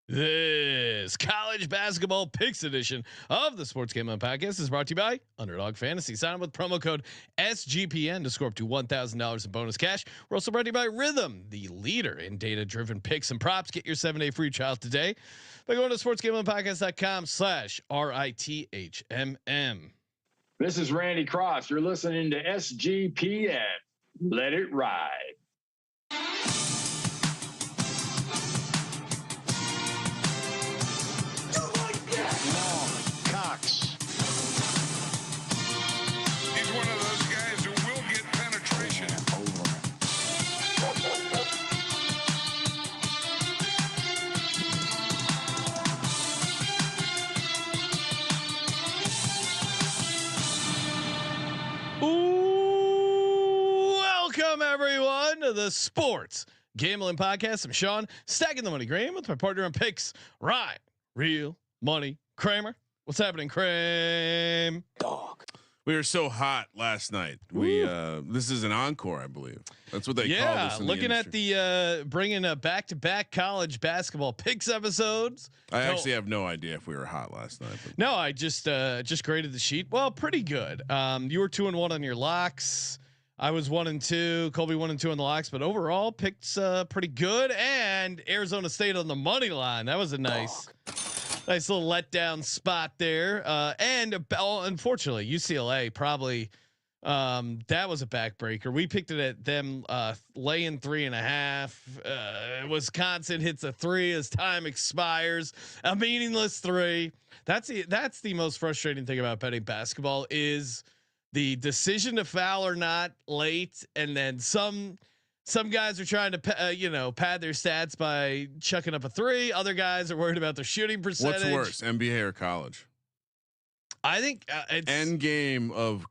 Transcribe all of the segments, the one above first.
This college basketball picks edition of the Sports Gambling Podcast is brought to you by Underdog Fantasy. Sign up with promo code SGPN to score up to $1,000 in bonus cash. We're also brought to you by Rhythm, the leader in data-driven picks and props. Get your 7-day free trial today by going to sportsgamblingpodcast.com/RITHMM. This is Randy Cross. You're listening to SGPN. Let it ride. Welcome everyone to the Sports Gambling Podcast. I'm Sean, stacking the money Graham with my partner on picks, Ryan, Real Money Kramer. What's happening, Kramer? Dog. We were so hot last night. We this is an encore, I believe. That's what they call this. Looking at the bringing back-to-back college basketball picks episodes. I actually have no idea if we were hot last night. But. No, I just graded the sheet. Well, pretty good. You were 2-1 on your locks. I was 1-2. Colby 1-2 on the locks, but overall picks pretty good. And Arizona State on the money line. That was a nice little letdown spot there. And unfortunately, UCLA probably that was a backbreaker. We picked it at them laying 3.5. Wisconsin hits a 3 as time expires. A meaningless 3. That's the most frustrating thing about betting basketball is the decision to foul or not late, and then some guys are trying to pad their stats by chucking up a 3. Other guys are worried about their shooting percentage. What's worse, NBA or college? I think it's end game of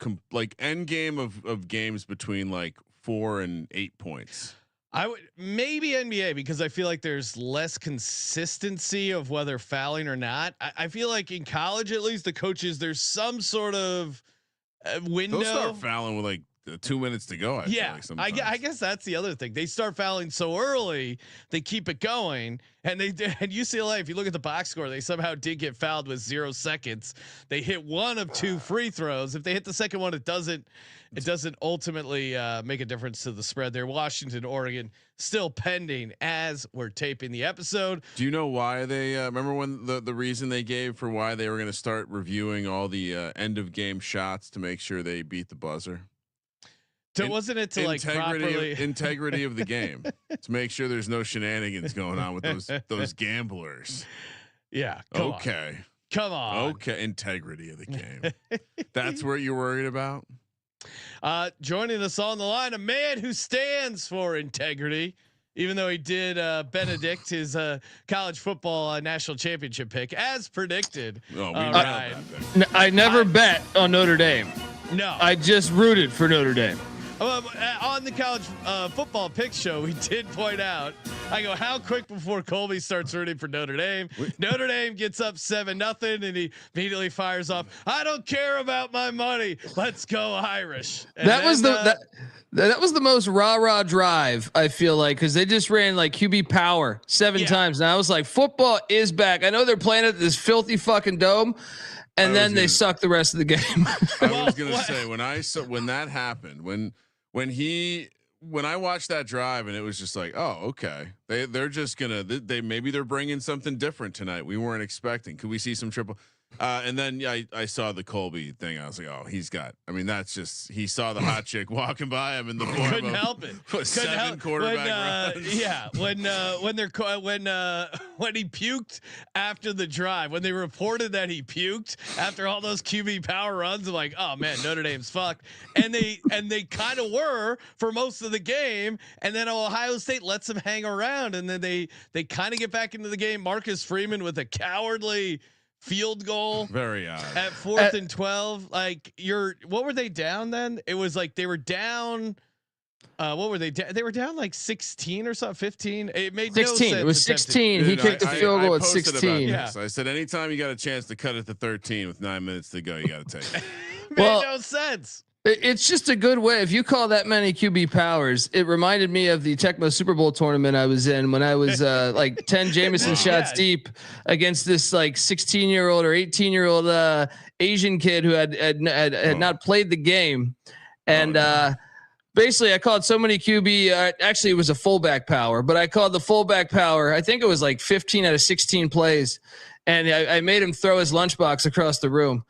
games between like 4 and 8 points. I would maybe NBA because I feel like there's less consistency of whether fouling or not. I feel like in college, at least the coaches, there's some sort of window. They'll start fouling with like 2 minutes to go. I guess that's the other thing. They start fouling so early, they keep it going. And and UCLA, if you look at the box score, they somehow did get fouled with 0 seconds. They hit 1 of 2 free throws. If they hit the second one, it doesn't ultimately make a difference to the spread there. Washington, Oregon still pending as we're taping the episode. Do you know why they remember when the reason they gave for why they were going to start reviewing all the end of game shots to make sure they beat the buzzer? Wasn't it to integrity of the game to make sure there's no shenanigans going on with those gamblers? Yeah. Come on. Okay. Integrity of the game. That's what you're worried about. Joining us on the line, a man who stands for integrity, even though he did Benedict his college football national championship pick as predicted. I never bet on Notre Dame. No, I just rooted for Notre Dame. On the college football pick show, we did point out. I go, how quick before Colby starts rooting for Notre Dame? Notre Dame gets up 7-0, and he immediately fires off. I don't care about my money. Let's go Irish. And that was the most rah drive. I feel like because they just ran like QB power 7 times, and I was like, football is back. I know they're playing at this filthy fucking dome. And then they suck the rest of the game. I was gonna say when that happened, when I watched that drive and it was just like, oh, okay, they're just gonna maybe they're bringing something different tonight. We weren't expecting. Could we see some triple? And then I saw the Colby thing. I was like, oh, he's got. I mean, that's just he saw the hot chick walking by him in the form couldn't help it. 7 quarterback runs. Yeah, when he puked after the drive, when they reported that he puked after all those QB power runs, I'm like, oh man, Notre Dame's fucked. And they kind of were for most of the game, and then Ohio State lets them hang around, and then they kind of get back into the game. Marcus Freeman with a cowardly field goal, very odd at 4th and 12. Like what were they down then? It was like they were down. What were they? They were down like 16 or something, 15. It made 16. No sense. It was 16. Dude, he kicked the field goal at 16. Yeah. I said anytime you got a chance to cut it to 13 with 9 minutes to go, you got to take it. Made no sense. It's just a good way. If you call that many QB powers, it reminded me of the Tecmo Super Bowl tournament I was in when I was like 10 Jameson shots deep against this like 16-year-old or 18-year-old Asian kid who had not played the game. And basically I called so many QB, actually it was a fullback power, but I called the fullback power. I think it was like 15 out of 16 plays. And I made him throw his lunchbox across the room.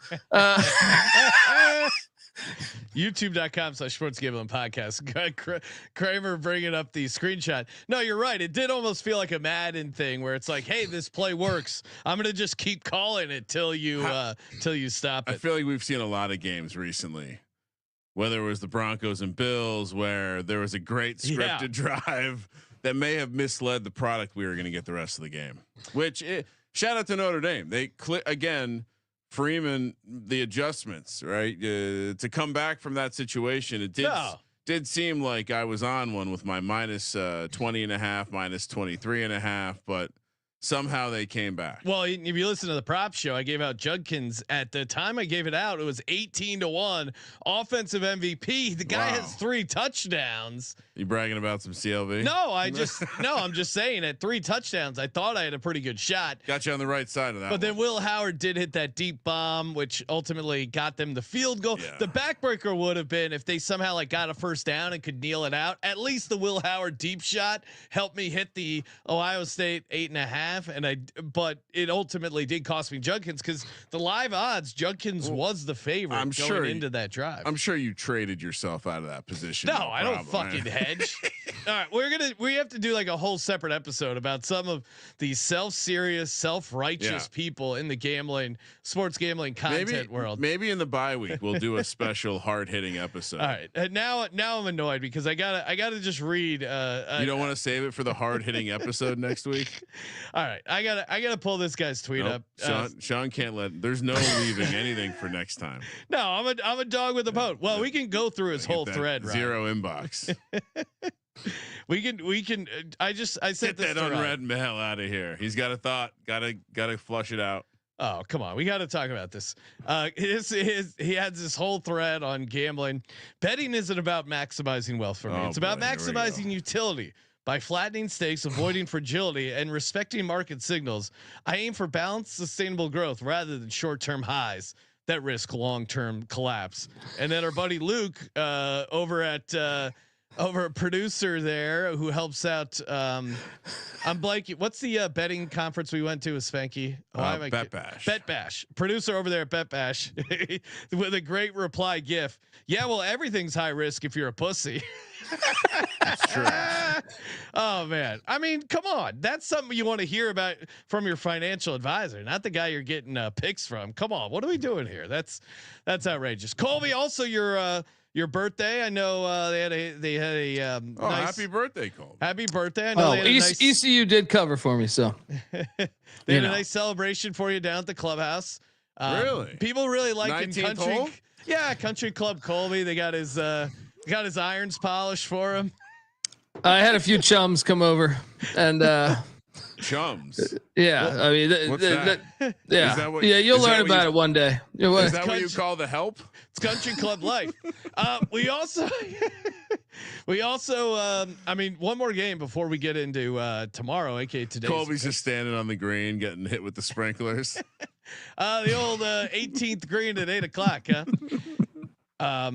YouTube.com/sportsgambling podcast. Kramer bringing up the screenshot. No, you're right. It did almost feel like a Madden thing where it's like, hey, this play works. I'm going to just keep calling it till you stop it. I feel like we've seen a lot of games recently, whether it was the Broncos and Bills, where there was a great scripted drive that may have misled the product we were going to get the rest of the game. Shout out to Notre Dame. They again. Freeman, the adjustments, right? To come back from that situation, it did seem like I was on one with my minus 20.5, minus 23.5, but somehow they came back. Well, if you listen to the prop show, I gave out Judkins. At the time I gave it out, it was 18-1 offensive MVP. The guy has 3 touchdowns. You bragging about some CLV? No, I'm just saying at 3 touchdowns, I thought I had a pretty good shot. Got you on the right side of that. But then Will Howard did hit that deep bomb, which ultimately got them the field goal. Yeah. The backbreaker would have been if they somehow like got a first down and could kneel it out. At least the Will Howard deep shot helped me hit the Ohio State 8.5. But it ultimately did cost me Judkins because the live odds, Judkins was the favorite going into that drive. I'm sure you traded yourself out of that position. No, I don't fucking hedge. All right, we have to do like a whole separate episode about some of these self-serious, self-righteous people in the sports gambling content world. Maybe in the bye week we'll do a special hard-hitting episode. All right, and now I'm annoyed because I gotta just read. You don't want to save it for the hard-hitting episode next week. All right, I gotta pull this guy's tweet up. Sean can't let. There's no leaving anything for next time. No, I'm a dog with a bone. Well, we can go through his whole thread. Zero inbox. we can. I said get that unread mail out of here. He's got a thought. Gotta flush it out. Oh, come on. We got to talk about this. He has this whole thread on gambling. Betting isn't about maximizing wealth for me. It's about maximizing utility. By flattening stakes, avoiding fragility, and respecting market signals, I aim for balanced, sustainable growth rather than short-term highs that risk long-term collapse. And then our buddy Luke over a producer there who helps out. I'm blanking. What's the betting conference we went to with Spanky? Bet Bash. Bet Bash. Producer over there at Bet Bash with a great reply gif. Yeah, well, everything's high risk if you're a pussy. That's true. Oh man, I mean, come on. That's something you want to hear about from your financial advisor, not the guy you're getting picks from. Come on, what are we doing here? That's outrageous. Colby, also your birthday. I know they had a nice, happy birthday, Colby. Happy birthday. I know they had a nice, ECU did cover for me, so they had a nice celebration for you down at the clubhouse. Really? People really like in country. Hole? Yeah, Country Club Colby. They got his irons polished for him. I had a few chums come over and chums. Yeah, I mean, what's that? Yeah, you'll learn about it one day. Is that what you call the help? It's Country Club life. We also, I mean, one more game before we get into tomorrow, aka today. Colby's just standing on the green, getting hit with the sprinklers. The old 18th green at 8:00. Huh?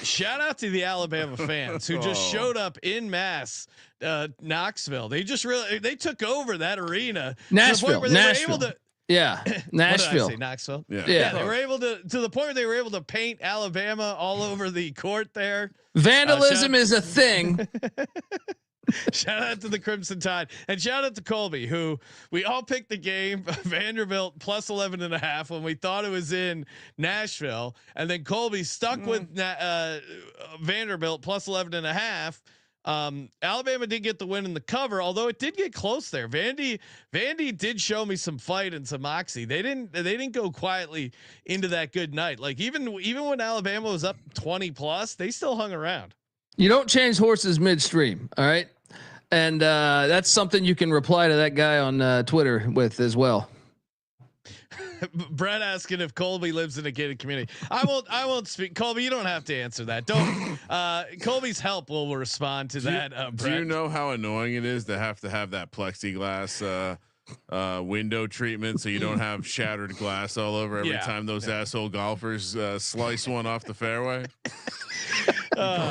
Shout out to the Alabama fans who just showed up in mass. Knoxville. They took over that arena. Nashville. Nashville. Yeah, Nashville. What did I say? Knoxville. Yeah. They were able to the point where they were able to paint Alabama all over the court there. Vandalism is a thing. Shout out to the Crimson Tide and shout out to Colby, who we all picked the game Vanderbilt plus 11.5 when we thought it was in Nashville. And then Colby stuck with Vanderbilt plus 11.5. Alabama did get the win in the cover, although it did get close there. Vandy did show me some fight and some moxie. They didn't go quietly into that good night. Like even when Alabama was up 20 plus, they still hung around. You don't change horses midstream. All right. And that's something you can reply to that guy on Twitter with as well. Brett asking if Colby lives in a gated community. I won't speak. Colby, you don't have to answer that. Don't. Colby's help will respond to that. Brett. Do you know how annoying it is to have that plexiglass window treatment so you don't have shattered glass all over every time those asshole golfers slice one off the fairway?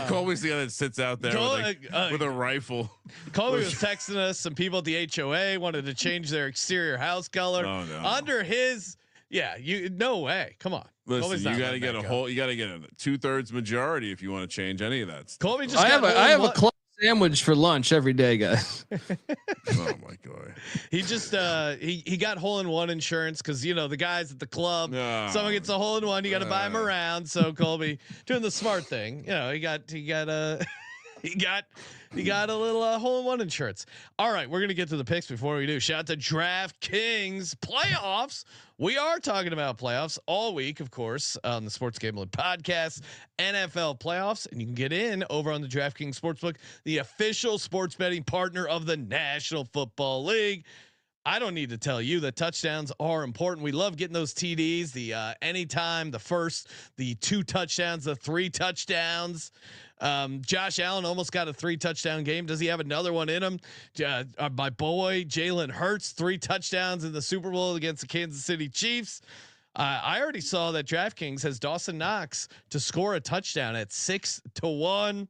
Colby's the guy that sits out there with a rifle. Colby was texting us. Some people at the HOA wanted to change their exterior house color. Oh, no. Under his, no way. Come on. Listen, you got to get you got to get a 2/3 majority if you want to change any of that stuff. Colby just I have a club sandwich for lunch every day, guys. Oh my god. He just he got hole-in-one insurance because the guys at the club, someone gets a hole-in-one, you got to buy him around. So Colby doing the smart thing. He got a little hole-in-one insurance. All right, we're gonna get to the picks before we do. Shout out to DraftKings playoffs. We are talking about playoffs all week, of course, on the Sports Gambling Podcast, NFL playoffs, and you can get in over on the DraftKings Sportsbook, the official sports betting partner of the National Football League. I don't need to tell you that touchdowns are important. We love getting those TDs, the anytime, the first, the 2 touchdowns, the 3 touchdowns. Josh Allen almost got a 3 touchdown game. Does he have another one in him? My boy Jalen Hurts, 3 touchdowns in the Super Bowl against the Kansas City Chiefs. I already saw that DraftKings has Dawson Knox to score a touchdown at 6-1.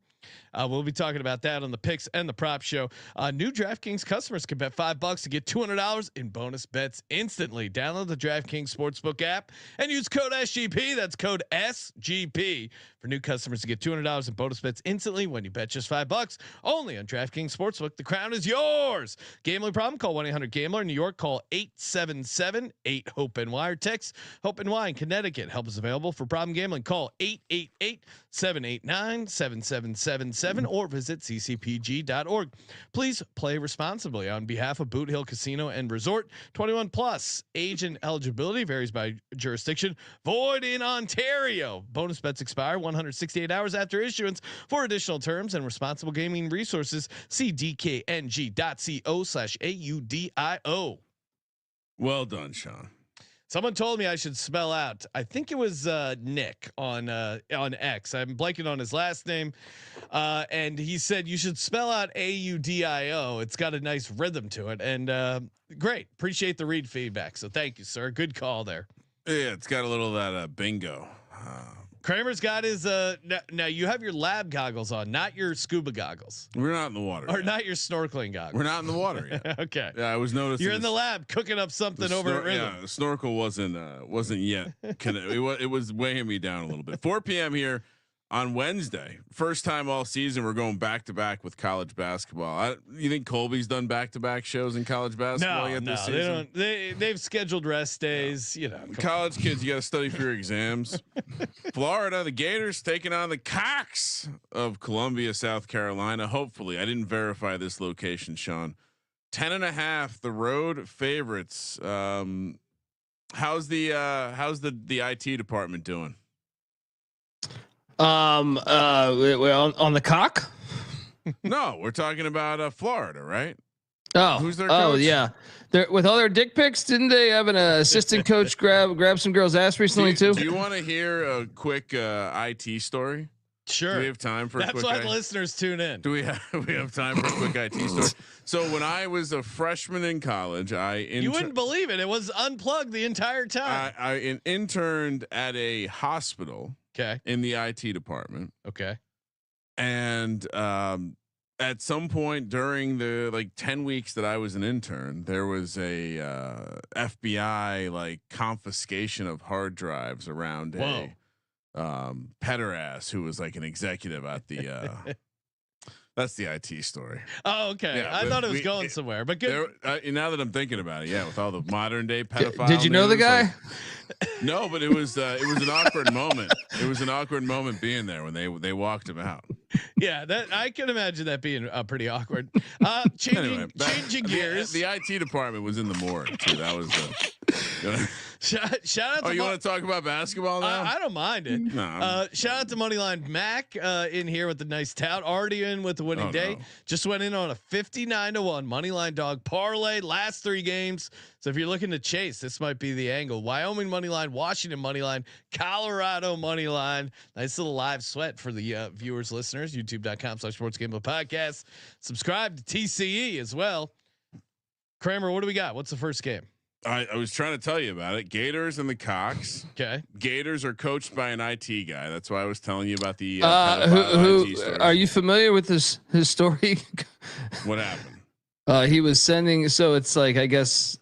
We'll be talking about that on the picks and the prop show. New DraftKings customers can bet $5 to get $200 in bonus bets instantly. Download the DraftKings Sportsbook app and use code SGP. That's code SGP for new customers to get $200 in bonus bets instantly when you bet just $5 only on DraftKings Sportsbook. The crown is yours. Gambling problem? Call 1-800-GAMBLER. In New York, call 877-8-HOPE-NY or text HOPE-NY in Connecticut. Help is available for problem gambling. Call 888-789-7777 or visit ccpg.org. Please play responsibly. On behalf of Boot Hill Casino and Resort, 21 plus. Age and eligibility varies by jurisdiction. Void in Ontario. Bonus bets expire 168 hours after issuance. For additional terms and responsible gaming resources, see dkng.co/audio. Well done, Sean. Someone told me I should spell out. I think it was Nick on X. I'm blanking on his last name, and he said you should spell out AUDIO. It's got a nice rhythm to it, and great. Appreciate the read feedback. So thank you, sir. Good call there. Yeah, it's got a little of that bingo. Kramer's got his now you have your lab goggles on, not your scuba goggles. We're not in the water. Or yet. Not your snorkeling goggles. We're not in the water yet. Okay. Yeah, I was noticing. You're in the lab cooking up something over at Rhythm. Yeah, the snorkel wasn't yet. It was weighing me down a little bit. 4 p.m. here on Wednesday. First time all season we're going back to back with college basketball. You think Colby's done back to back shows in college basketball yet this season? They've scheduled rest days. College kids, you got to study for your exams. Florida, the Gators taking on the Cocks of Columbia, South Carolina. Hopefully, I didn't verify this location, Sean. 10.5, the road favorites. How's the IT department doing? We're on the cock. No, we're talking about Florida, right? Oh, who's their coach? Oh yeah, with all their dick pics. Didn't they have an assistant coach grab some girl's ass recently too? Do you want to hear a quick IT story? Sure. Do we have time for? That's why the listeners tune in. Do we have time for a quick IT story? So when I was a freshman in college, you wouldn't believe it. It was unplugged the entire time. I interned at a hospital. Okay. In the IT department. Okay. And at some point during the 10 weeks that I was an intern, there was a FBI confiscation of hard drives around a pederast who was an executive at the that's the IT story. Oh, okay. Yeah, I thought it was going somewhere, but good. Now that I'm thinking about it, with all the modern day pedophile. Did you know the guy? No, but it was an awkward moment. It was an awkward moment being there when they walked him out. Yeah, that I can imagine that being pretty awkward. Changing gears. The IT department was in the morgue too. That was Shout out to you want to talk about basketball now? I don't mind it. No, Shout out to Moneyline Mac in here with the nice tout. Already in with the winning day. No. Just went in on a 59-1 Moneyline dog parlay last 3 games. So if you're looking to chase, this might be the angle. Wyoming Moneyline, Washington Moneyline, Colorado Moneyline. Nice little live sweat for the viewers, listeners. YouTube.com/sportsgambling podcast. Subscribe to TCE as well. Kramer, what do we got? What's the first game? I was trying to tell you about it. Gators and the Cox. Okay. Gators are coached by an IT guy. That's why I was telling you about the. Who are you familiar with his story? What happened? He was sending. So it's like, I guess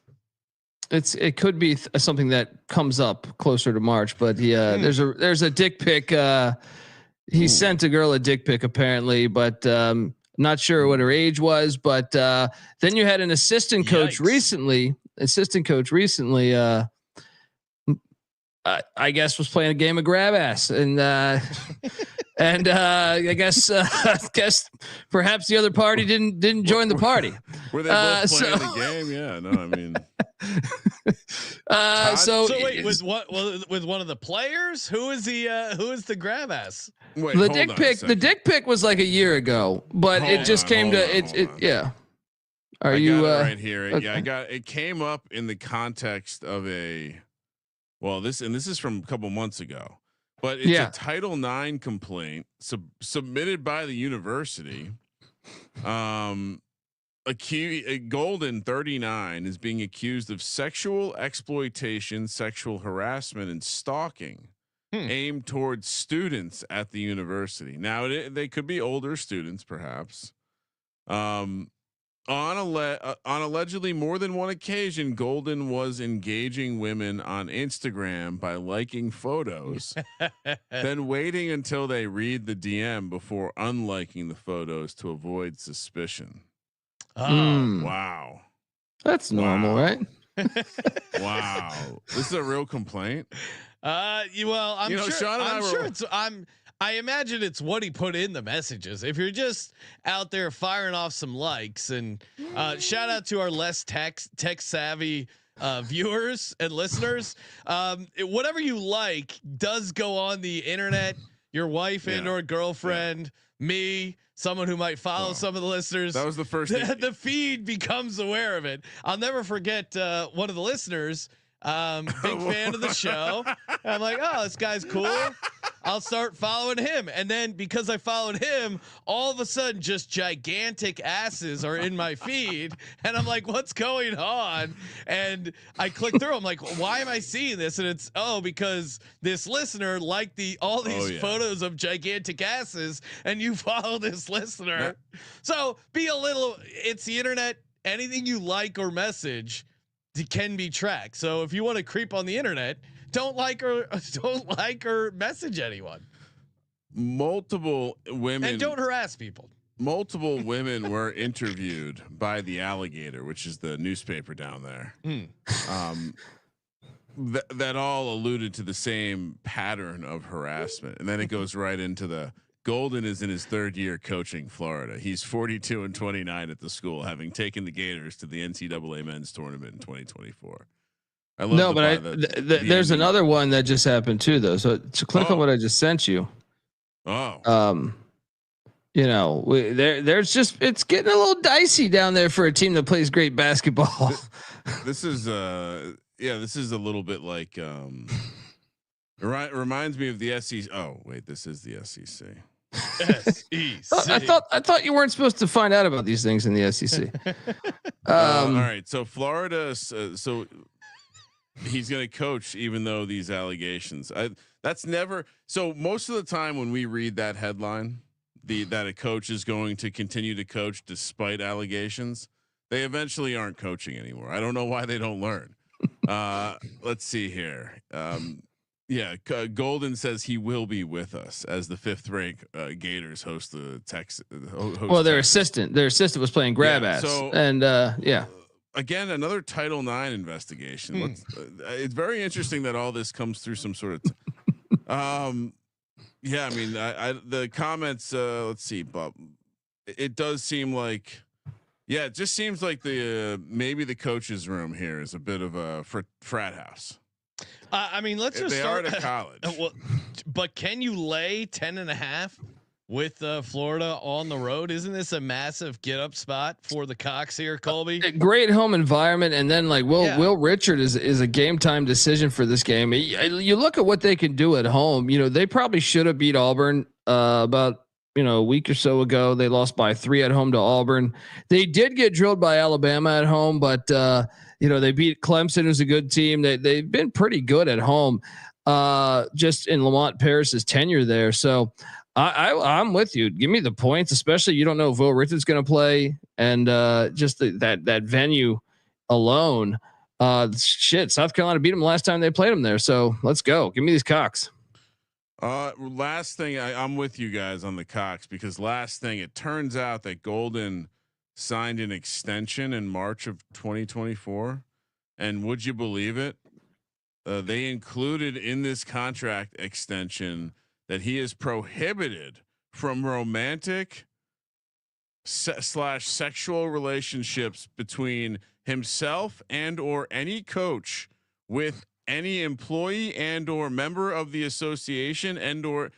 it could be something that comes up closer to March, but there's a dick pic. He sent a girl a dick pic apparently, but not sure what her age was. But then you had an assistant coach recently. I guess was playing a game of grab ass, and I guess perhaps the other party didn't join the party. Were they both playing the game? Yeah, no, I mean. So wait, with one of the players? Who is the grab ass? Wait, the dick pic was like a year ago, but it just came to it. Yeah. Are you right here? Okay. Yeah, it came up in the context of this is from a couple months ago, but it's a Title IX complaint submitted by the university. Golden 39 is being accused of sexual exploitation, sexual harassment, and stalking aimed towards students at the university. Now they could be older students, perhaps. On allegedly more than one occasion, Golden was engaging women on Instagram by liking photos, then waiting until they read the DM before unliking the photos to avoid suspicion. Oh, wow. That's normal, right? Wow. This is a real complaint. I'm sure. Sean and I imagine it's what he put in the messages. If you're just out there firing off some likes, and shout out to our less tech savvy viewers and listeners. Whatever you like does go on the internet. Your wife and or girlfriend, me, someone who might follow some of the listeners. That was the first thing. The feed becomes aware of it. I'll never forget one of the listeners. Big fan of the show. I'm like, oh, this guy's cool. I'll start following him. And then because I followed him, all of a sudden just gigantic asses are in my feed. And I'm like, what's going on? And I click through. I'm like, why am I seeing this? And it's, because this listener liked all these photos of gigantic asses, and you follow this listener. So it's the internet. Anything you like or message can be tracked. So if you want to creep on the internet, don't like or message anyone. Multiple women, and don't harass people. Multiple women were interviewed by the Alligator, which is the newspaper down there. That all alluded to the same pattern of harassment, and then it goes right into the Golden is in his 3rd year coaching Florida. He's 42-29 at the school, having taken the Gators to the NCAA men's tournament in 2024. I love there's another one that just happened too, though. So to click on what I just sent you. There's just, it's getting a little dicey down there for a team that plays great basketball. This is a little bit like it reminds me of the SEC. Oh wait, this is the SEC. SEC. I thought you weren't supposed to find out about these things in the SEC. All right, so Florida. So he's going to coach, even though these allegations. That's never. So most of the time when we read that headline, that a coach is going to continue to coach despite allegations, they eventually aren't coaching anymore. I don't know why they don't learn. Let's see here. Golden says he will be with us as the 5th ranked Gators host the Texas. Their assistant was playing grab ass. So, again, another Title IX investigation. It's very interesting that all this comes through some sort of. The comments. Let's see, Bob. It does seem like. Yeah, it just seems like maybe the coach's room here is a bit of a frat house. I mean, let's just they start are at college. Well, but can you lay 10.5 with Florida on the road? Isn't this a massive get up spot for the Cox here, Colby? A great home environment, and then like Will Richard is a game time decision for this game. You look at what they can do at home. You know, they probably should have beat Auburn about a week or so ago. They lost by 3 at home to Auburn. They did get drilled by Alabama at home, but they beat Clemson, who's a good team. They've been pretty good at home, just in Lamont Paris's tenure there. So I'm with you. Give me the points, especially you don't know if Will Richard's going to play, and just that venue alone. South Carolina beat them last time they played them there. So let's go. Give me these Cox. Last thing, I'm with you guys on the Cox, because last thing, it turns out that Golden signed an extension in March of 2024, and would you believe it? They included in this contract extension that he is prohibited from romantic / sexual relationships between himself and or any coach with any employee and or member of the association and or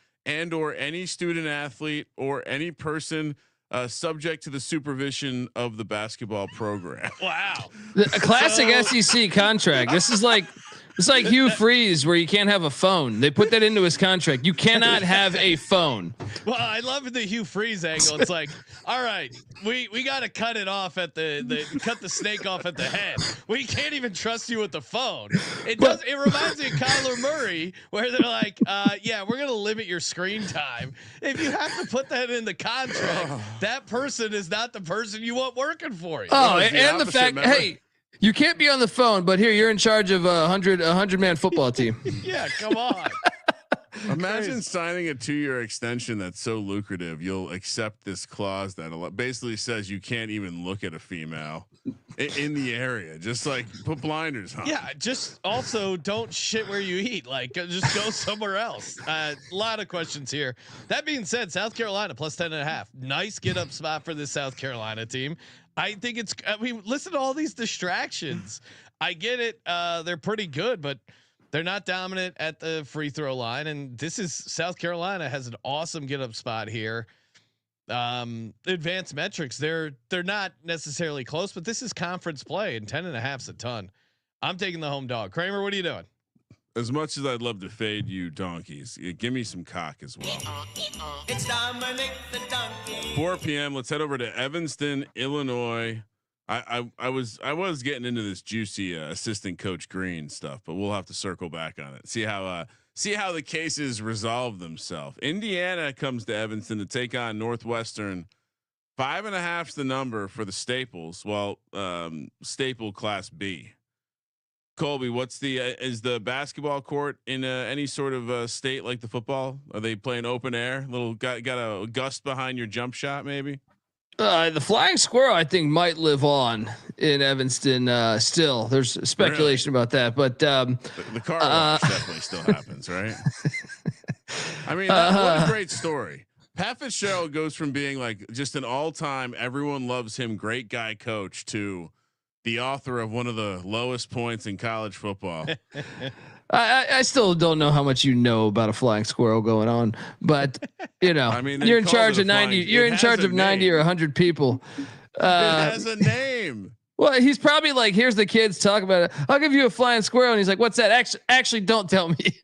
any student athlete or any person subject to the supervision of the basketball program. Wow. A classic SEC contract. This is like, it's like Hugh Freeze, where you can't have a phone. They put that into his contract. You cannot have a phone. Well, I love the Hugh Freeze angle. It's like, all right, we got to cut it off at cut the snake off at the head. We can't even trust you with the phone. It reminds me of Kyler Murray, where they're like, yeah, we're going to limit your screen time. If you have to put that in the contract, that person is not the person you want working for you. Oh, and the fact, hey, you can't be on the phone, but here you're in charge of a 100-man football team. Yeah, come on. Imagine signing a 2-year extension that's so lucrative, you'll accept this clause that basically says you can't even look at a female in the area. Just like put blinders on. Yeah, just also don't shit where you eat. Like, just go somewhere else. A lot of questions here. That being said, South Carolina plus 10.5. Nice get up spot for this South Carolina team. I think listen to all these distractions. I get it. They're pretty good, but they're not dominant at the free throw line. And this is South Carolina has an awesome get up spot here. Advanced metrics. They're not necessarily close, but this is conference play, and 10.5's a ton. I'm taking the home dog. Kramer, what are you doing? As much as I'd love to fade you donkeys, give me some cock as well. It's Dominic the Donkey. 4 p.m. Let's head over to Evanston, Illinois. I was getting into this juicy assistant coach Green stuff, but we'll have to circle back on it. See how the cases resolve themselves. Indiana comes to Evanston to take on Northwestern. 5.5's the number for the Staples. Well, Staple Class B. Colby, what's is the basketball court in any sort of state like the football? Are they playing open air? Got a gust behind your jump shot, maybe? The flying squirrel, I think, might live on in Evanston. Still, there's speculation about that, but the car wash definitely still happens, right? I mean, what a great story. Pat Fitzgerald goes from being like just an all-time, everyone loves him, great guy coach to the author of one of the lowest points in college football. I still don't know how much you know about a flying squirrel going on, but I mean, you're in charge of 90. You're in charge of 90 or 100 people. It has a name. Well, he's probably like, here's the kids talk about it. I'll give you a flying squirrel. And he's like, what's that? Actually don't tell me.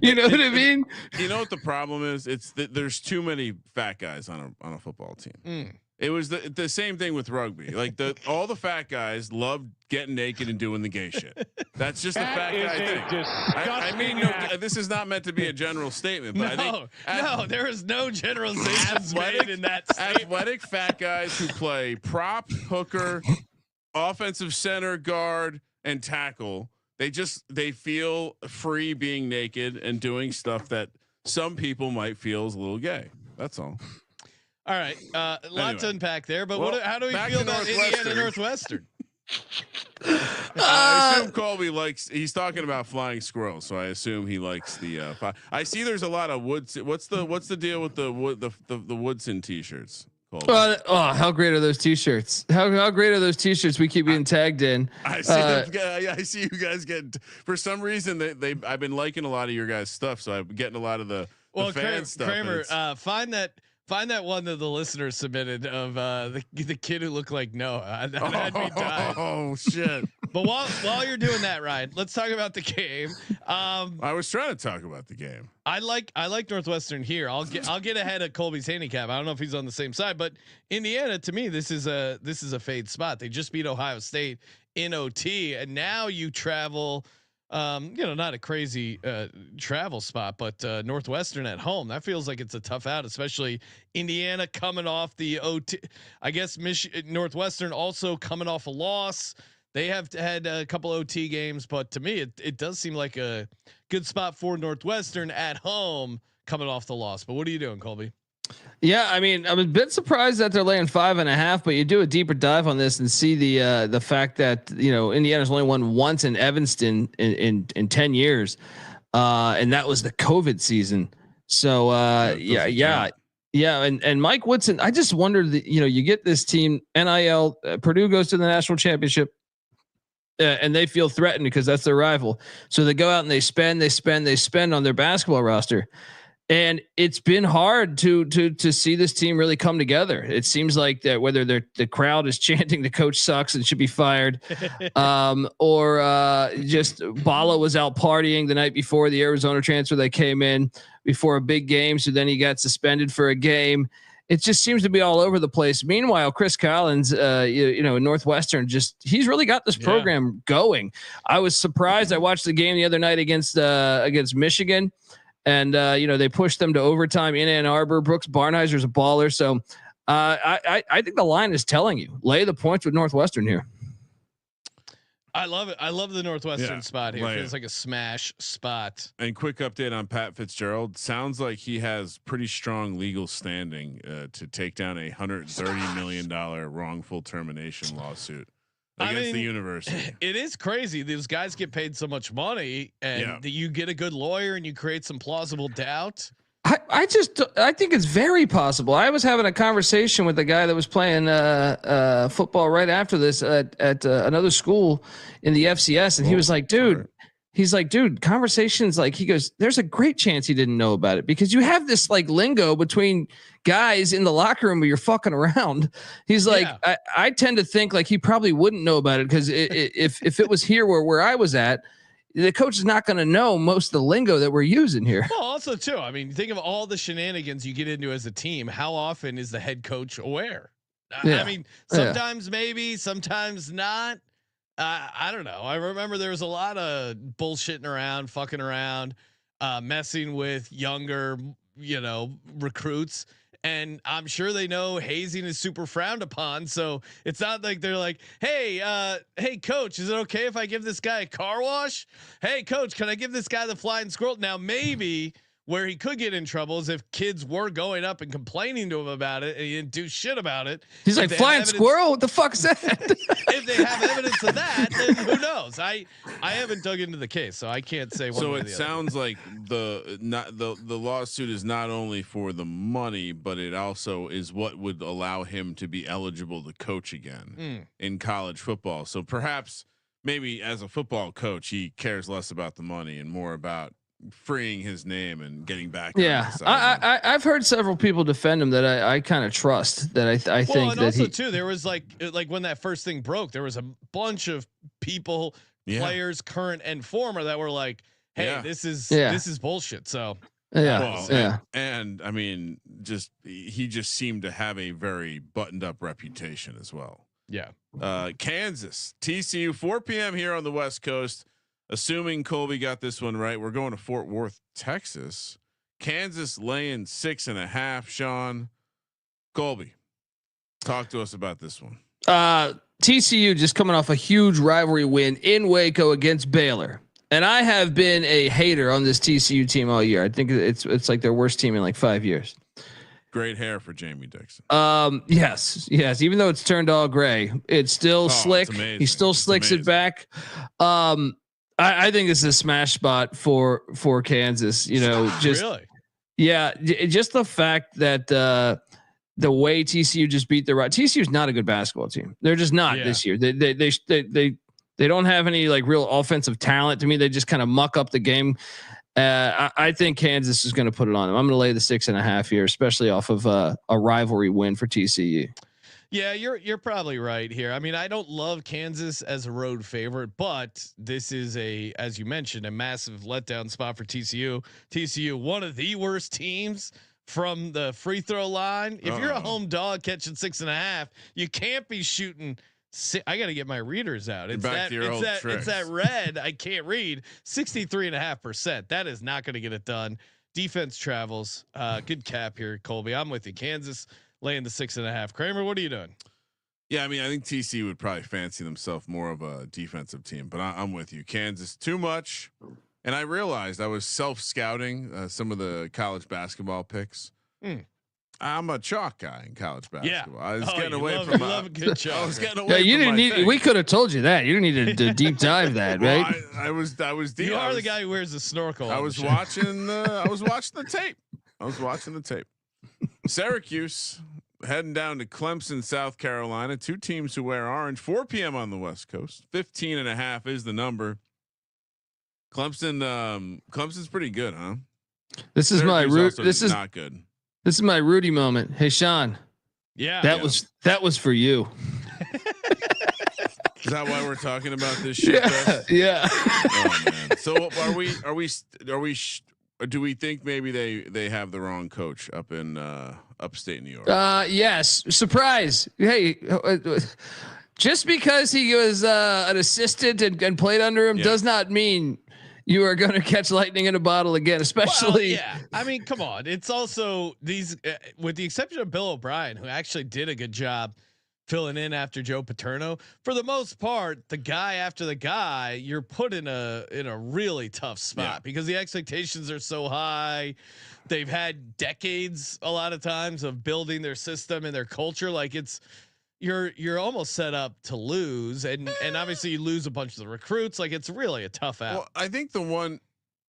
You know what I mean? You know what the problem is? It's that there's too many fat guys on a football team. It was the same thing with rugby. Like all the fat guys loved getting naked and doing the gay shit. That's just a fat guy thing. I mean, this is not meant to be a general statement, but I think there is no generalizations made in that statement. Athletic fat guys who play prop, hooker, offensive center, guard, and tackle. They feel free being naked and doing stuff that some people might feel is a little gay. That's all. All right, lot to unpack there, but how do we feel about Indiana Northwestern? I assume Colby he's talking about flying squirrels, so I assume he likes I see there's a lot of Woods. What's the deal with the Woodson t-shirts, How great are those t-shirts? How great are those t-shirts we keep getting tagged in? I see you guys get, for some reason I've been liking a lot of your guys' stuff, so I'm getting a lot of the fan stuff. Kramer, find that one that the listeners submitted of the kid who looked like Noah. That had me dying. Oh shit! But while you're doing that, Ryan, let's talk about the game. I was trying to talk about the game. I like Northwestern here. I'll get ahead of Colby's handicap. I don't know if he's on the same side, but Indiana, to me, this is a fade spot. They just beat Ohio State in OT, and now you travel. Not a crazy travel spot, but Northwestern at home. That feels like it's a tough out, especially Indiana coming off the OT. I guess Northwestern also coming off a loss. They have had a couple OT games, but to me, it does seem like a good spot for Northwestern at home coming off the loss. But what are you doing, Colby? Yeah, I mean, I'm a bit surprised that they're laying 5.5, but you do a deeper dive on this and see the fact that Indiana's only won once in Evanston in 10 years, and that was the COVID season. So and Mike Woodson, I just wondered that you get this team NIL, Purdue goes to the national championship. And they feel threatened because that's their rival. So they go out and they spend on their basketball roster. And it's been hard to see this team really come together. It seems like that whether the crowd is chanting the coach sucks and should be fired, or just Bala was out partying the night before the Arizona transfer that came in before a big game. So then he got suspended for a game. It just seems to be all over the place. Meanwhile, Chris Collins, Northwestern, he's really got this program going. I was surprised. I watched the game the other night against Michigan. And they pushed them to overtime in Ann Arbor. Brooks Barnheiser's a baller, so I think the line is telling you lay the points with Northwestern here. I love it. I love the Northwestern spot here. It feels like a smash spot. And quick update on Pat Fitzgerald. Sounds like he has pretty strong legal standing to take down a $130 million wrongful termination lawsuit against the university. It is crazy. These guys get paid so much money, and you get a good lawyer and you create some plausible doubt. I think it's very possible. I was having a conversation with the guy that was playing football right after this at another school in the FCS, and he was like, dude, conversations like, he goes, there's a great chance he didn't know about it because you have this like lingo between guys in the locker room where you're fucking around. He's like, I tend to think like he probably wouldn't know about it because if it was here where I was at, the coach is not going to know most of the lingo that we're using here. Well, also too, I mean, think of all the shenanigans you get into as a team. How often is the head coach aware? I mean, sometimes maybe, sometimes not. I don't know. I remember there was a lot of bullshitting around, fucking around, messing with younger, recruits. And I'm sure they know hazing is super frowned upon. So it's not like they're like, hey, coach, is it okay if I give this guy a car wash? Hey, coach, can I give this guy the flying squirrel? Now, maybe where he could get in trouble is if kids were going up and complaining to him about it and he didn't do shit about it. He's like, flying squirrel? What the fuck is that? If they have evidence of that, then who knows? I haven't dug into the case, so I can't say. So it sounds like the lawsuit is not only for the money, but it also is what would allow him to be eligible to coach again in college football. So perhaps maybe as a football coach, he cares less about the money and more about freeing his name and getting back. I've heard several people defend him that I kind of trust. That I think. And that also too, there was like when that first thing broke, there was a bunch of people, players, current and former, that were like, "Hey, this is bullshit." So and I mean, he just seemed to have a very buttoned up reputation as well. Yeah. Kansas, TCU, 4 p.m. here on the West Coast. Assuming Colby got this one right, we're going to Fort Worth, Texas. Kansas laying 6.5. Sean, Colby, talk to us about this one. TCU just coming off a huge rivalry win in Waco against Baylor, and I have been a hater on this TCU team all year. I think it's like their worst team in like 5 years. Great hair for Jamie Dixon. Yes. Even though it's turned all gray, it's still slick. He still slicks it back. I think this is a smash spot for Kansas. Just really, just the fact that the way TCU just beat the right. TCU is not a good basketball team. They're just not this year. They don't have any like real offensive talent. To me, they just kind of muck up the game. I think Kansas is going to put it on them. I'm going to lay the 6.5 here, especially off of a rivalry win for TCU. Yeah, you're probably right here. I mean, I don't love Kansas as a road favorite, but this is as you mentioned, a massive letdown spot for TCU. TCU, one of the worst teams from the free throw line. If you're a home dog catching 6.5, you can't be shooting. I got to get my readers out. It's that red. I can't read 63.5%. That is not going to get it done. Defense travels. Good cap here, Colby. I'm with you. Kansas laying the 6.5. Kramer, what are you doing? Yeah, I mean, I think TCU would probably fancy themselves more of a defensive team, but I'm with you. Kansas too much. And I realized I was self-scouting some of the college basketball picks. I'm a chalk guy in college basketball. Yeah. I was getting away from a good chalk. I was getting away. You from didn't need. thing. We could have told you that. You didn't need to deep dive that, right? Well, I was. You are the guy who wears the snorkel. I was watching. I was watching the tape. Syracuse heading down to Clemson, South Carolina. Two teams who wear orange. 4 p.m. on the West Coast. 15.5 is the number. Clemson's pretty good, huh? This is my root. This is not good. This is my Rudy moment. Hey, Sean. Yeah, that was for you. Is that why we're talking about this shit? Yeah. Oh, man. So do we think maybe they have the wrong coach up in upstate New York? Yes. Surprise. Hey, just because he was an assistant and played under him does not mean you are going to catch lightning in a bottle again, especially. Well, yeah. I mean, come on. It's also these, with the exception of Bill O'Brien, who actually did a good job filling in after Joe Paterno. For the most part, the guy after the guy, you're put in a really tough spot because the expectations are so high. They've had decades, a lot of times, of building their system and their culture. Like you're almost set up to lose, and obviously you lose a bunch of the recruits. Like it's really a tough out. Well, I think the one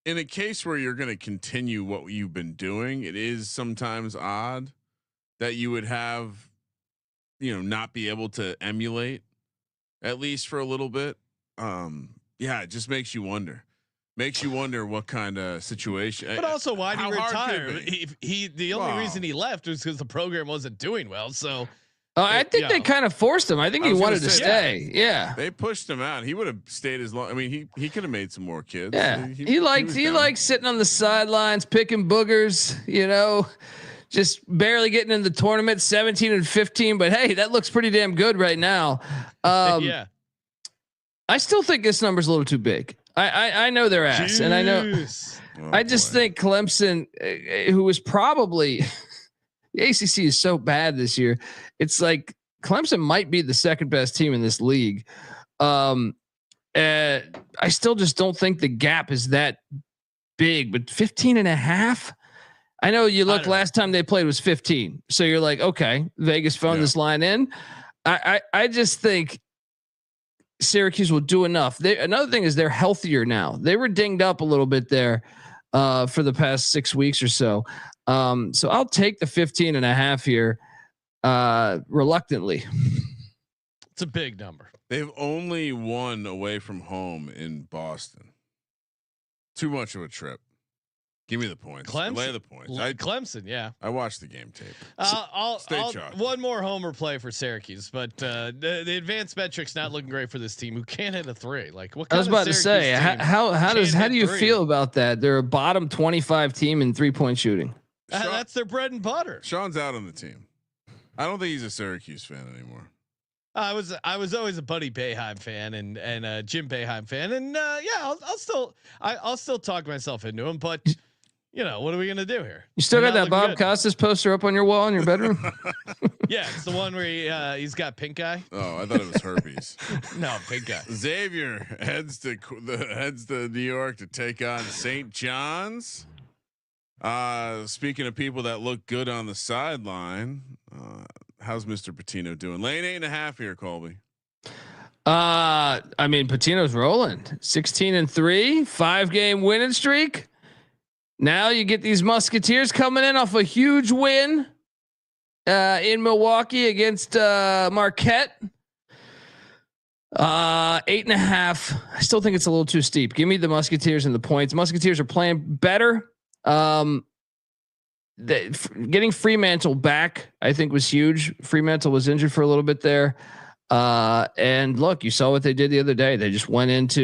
in a case where you're going to continue what you've been doing, it is sometimes odd that you would have, not be able to emulate at least for a little bit. It just makes you wonder. Makes you wonder what kind of situation. But also, why did he retire? The only reason he left was because the program wasn't doing well. So. I think they kind of forced him. I think he wanted to stay. Yeah. They pushed him out. He would have stayed as long. I mean, he could have made some more kids. Yeah. He liked sitting on the sidelines, picking boogers, just barely getting in the tournament, 17-15. But hey, that looks pretty damn good right now. Yeah. I still think this number's a little too big. I know their ass, and I know. I just think Clemson, who was probably. The ACC is so bad this year. It's like Clemson might be the second best team in this league. I still just don't think the gap is that big, but 15.5. I know you look last time they played was 15. So you're like, okay, Vegas phoned this line in. I just think Syracuse will do enough. Another thing is they're healthier now. They were dinged up a little bit there for the past 6 weeks or so. So I'll take the 15.5 here, reluctantly. It's a big number. They've only won away from home in Boston. Too much of a trip. Give me the points. Clemson. Lay the points. Clemson, yeah. I watched the game tape. I'll one more homer play for Syracuse, but the advanced metrics not looking great for this team who can't hit a 3. Like what? I was about to say, how do you feel about that? They're a bottom 25 team in 3-point shooting. That's their bread and butter. Sean's out on the team. I don't think he's a Syracuse fan anymore. I was always a Buddy Boeheim fan and Jim Boeheim fan, and I'll still talk myself into him, but. What are we gonna do here? You still got that Bob Costas poster up on your wall in your bedroom? Yeah, it's the one where he's got pink eye. Oh, I thought it was herpes. No, pink eye. Xavier heads to New York to take on St. John's. Speaking of people that look good on the sideline, how's Mr. Patino doing? Lane 8.5 here, Colby. I mean, Patino's rolling 16-3, 5-game winning streak. Now you get these Musketeers coming in off a huge win. in Milwaukee against Marquette. 8.5. I still think it's a little too steep. Give me the Musketeers and the points. Musketeers are playing better. Getting Fremantle back, I think, was huge. Fremantle was injured for a little bit there. And look, you saw what they did the other day. They just went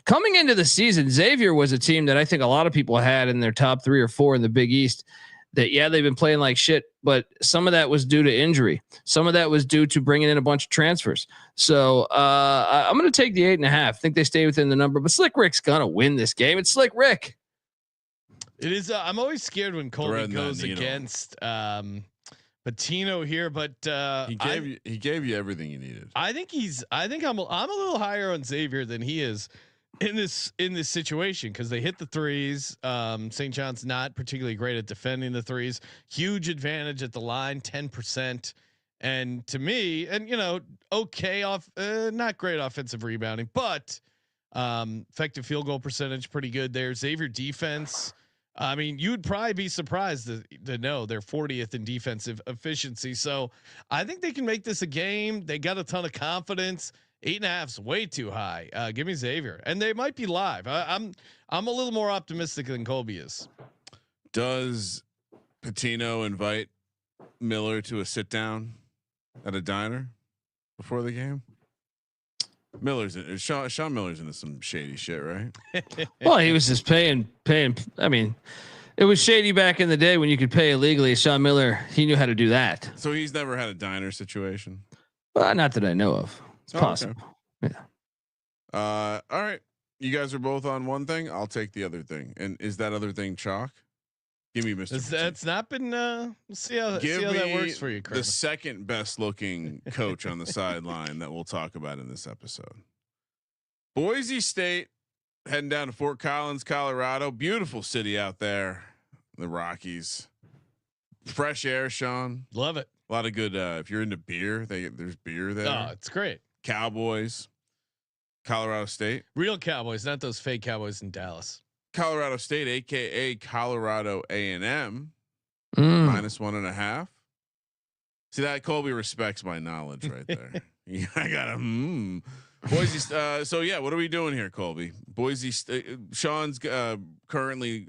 coming into the season. Xavier was a team that I think a lot of people had in their top 3 or 4 in the Big East. That they've been playing like shit, but some of that was due to injury. Some of that was due to bringing in a bunch of transfers. So I'm going to take the 8.5. I think they stay within the number, but Slick Rick's going to win this game. It's Slick Rick. It is. I'm always scared when Colby goes against Patino here, but he gave you everything you needed. I think I'm a little higher on Xavier than he is in this situation, because they hit the threes. St. John's not particularly great at defending the threes. Huge advantage at the line, 10%. And to me, and okay not great offensive rebounding, but effective field goal percentage pretty good there. Xavier defense. I mean, you'd probably be surprised to know they're 40th in defensive efficiency. So I think they can make this a game. They got a ton of confidence. 8.5's way too high. Give me Xavier, and they might be live. I'm a little more optimistic than Colby is. Does Patino invite Miller to a sit down at a diner before the game? Sean Miller's into some shady shit, right? Well, he was just paying. I mean, it was shady back in the day when you could pay illegally. Sean Miller, he knew how to do that. So he's never had a diner situation. Well, not that I know of. It's possible. Okay. Yeah. All right. You guys are both on one thing. I'll take the other thing. And is that other thing chalk? Give me Mr. That's not been. We'll see how that works for you, Kramer. The second best looking coach on the sideline that we'll talk about in this episode. Boise State heading down to Fort Collins, Colorado. Beautiful city out there. The Rockies. Fresh air, Sean. Love it. A lot of good. If you're into beer, there's beer there. Oh, it's great. Cowboys. Colorado State. Real Cowboys, not those fake Cowboys in Dallas. Colorado State, aka Colorado A&M, -1.5. See that Colby respects my knowledge right there. Yeah, I got a Boise. So yeah, what are we doing here, Colby? Boise. Sean's currently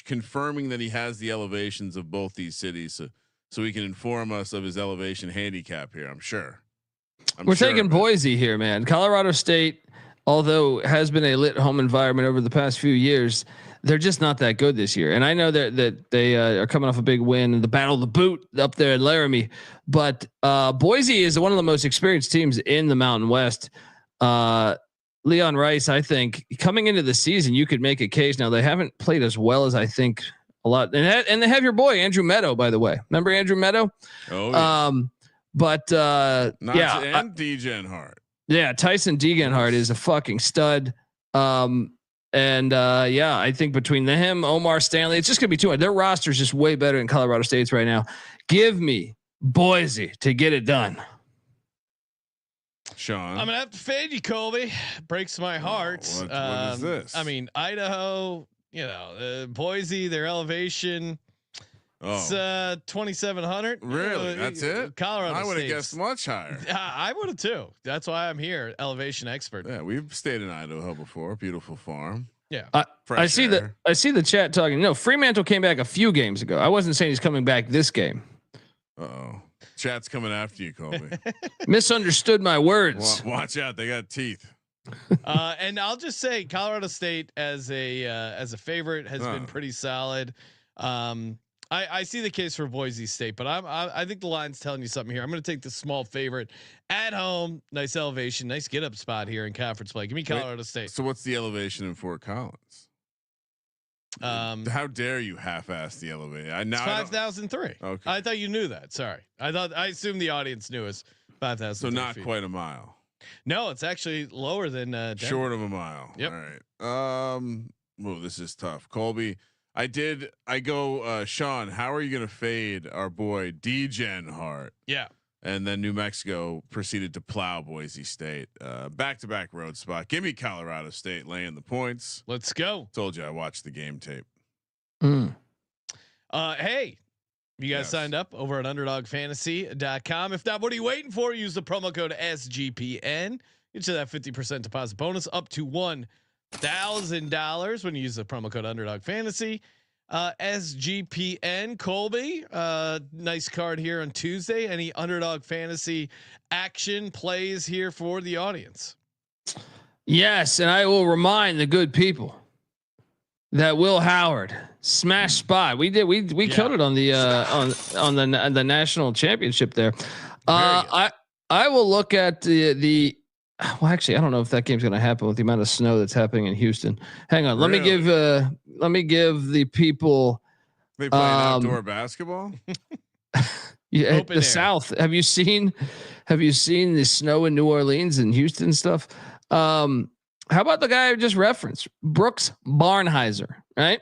confirming that he has the elevations of both these cities, so he can inform us of his elevation handicap here. I'm sure. We're taking Boise here, man. Colorado State, although has been a lit home environment over the past few years, they're just not that good this year. And I know that they are coming off a big win in the Battle of the Boot up there in Laramie, but Boise is one of the most experienced teams in the Mountain West. Leon Rice, I think coming into the season, you could make a case. Now they haven't played as well as I think a lot, and they have your boy Andrew Meadow, by the way. Remember Andrew Meadow? Oh, yeah. And Degen Hart. Yeah, Tyson Degenhardt is a fucking stud. I think between him, Omar Stanley, it's just gonna be too much. Their roster is just way better than Colorado State's right now. Give me Boise to get it done. Sean, I'm gonna have to fade you, Colby. Breaks my heart. What is this? I mean, Idaho. Boise, their elevation. It's 2,700. Really? That's it? Colorado. I would have guessed much higher. I would have too. That's why I'm here, elevation expert. Yeah, we've stayed in Idaho before. Beautiful farm. Yeah. I see the chat talking. No, Fremantle came back a few games ago. I wasn't saying he's coming back this game. Uh-oh. Chat's coming after you, Colby. Misunderstood my words. Watch out. They got teeth. And I'll just say Colorado State as a favorite has been pretty solid. I see the case for Boise State, but I think the line's telling you something here. I'm going to take the small favorite at home. Nice elevation, nice get up spot here in conference play. Give me Colorado State. So what's the elevation in Fort Collins? How dare you half-ass the elevation? It's 5,003. Okay. I thought you knew that. Sorry, I assumed the audience knew it's 5,000. So not quite a mile. No, it's actually lower than short of a mile. Yep. All right. Well, this is tough, Colby. I go, Sean, how are you going to fade our boy Degen Hart? Yeah. And then New Mexico proceeded to plow Boise State, back-to-back road spot. Give me Colorado State laying the points. Let's go. Told you I watched the game tape. Hey, You guys signed up over at underdogfantasy.com. If not, what are you waiting for? Use the promo code SGPN. Get you that 50% deposit bonus up to $1,000 when you use the promo code Underdog Fantasy. SGPN. Colby, nice card here on Tuesday. Any Underdog Fantasy action plays here for the audience? Yes, and I will remind the good people that Will Howard smash spot. We killed it on the on the national championship there. I will look at the. Well, actually, I don't know if that game's going to happen with the amount of snow that's happening in Houston. Hang on, let me give the people. They play outdoor basketball. Yeah, the South. Have you seen the snow in New Orleans and Houston and stuff? How about the guy I just referenced, Brooks Barnhizer? Right,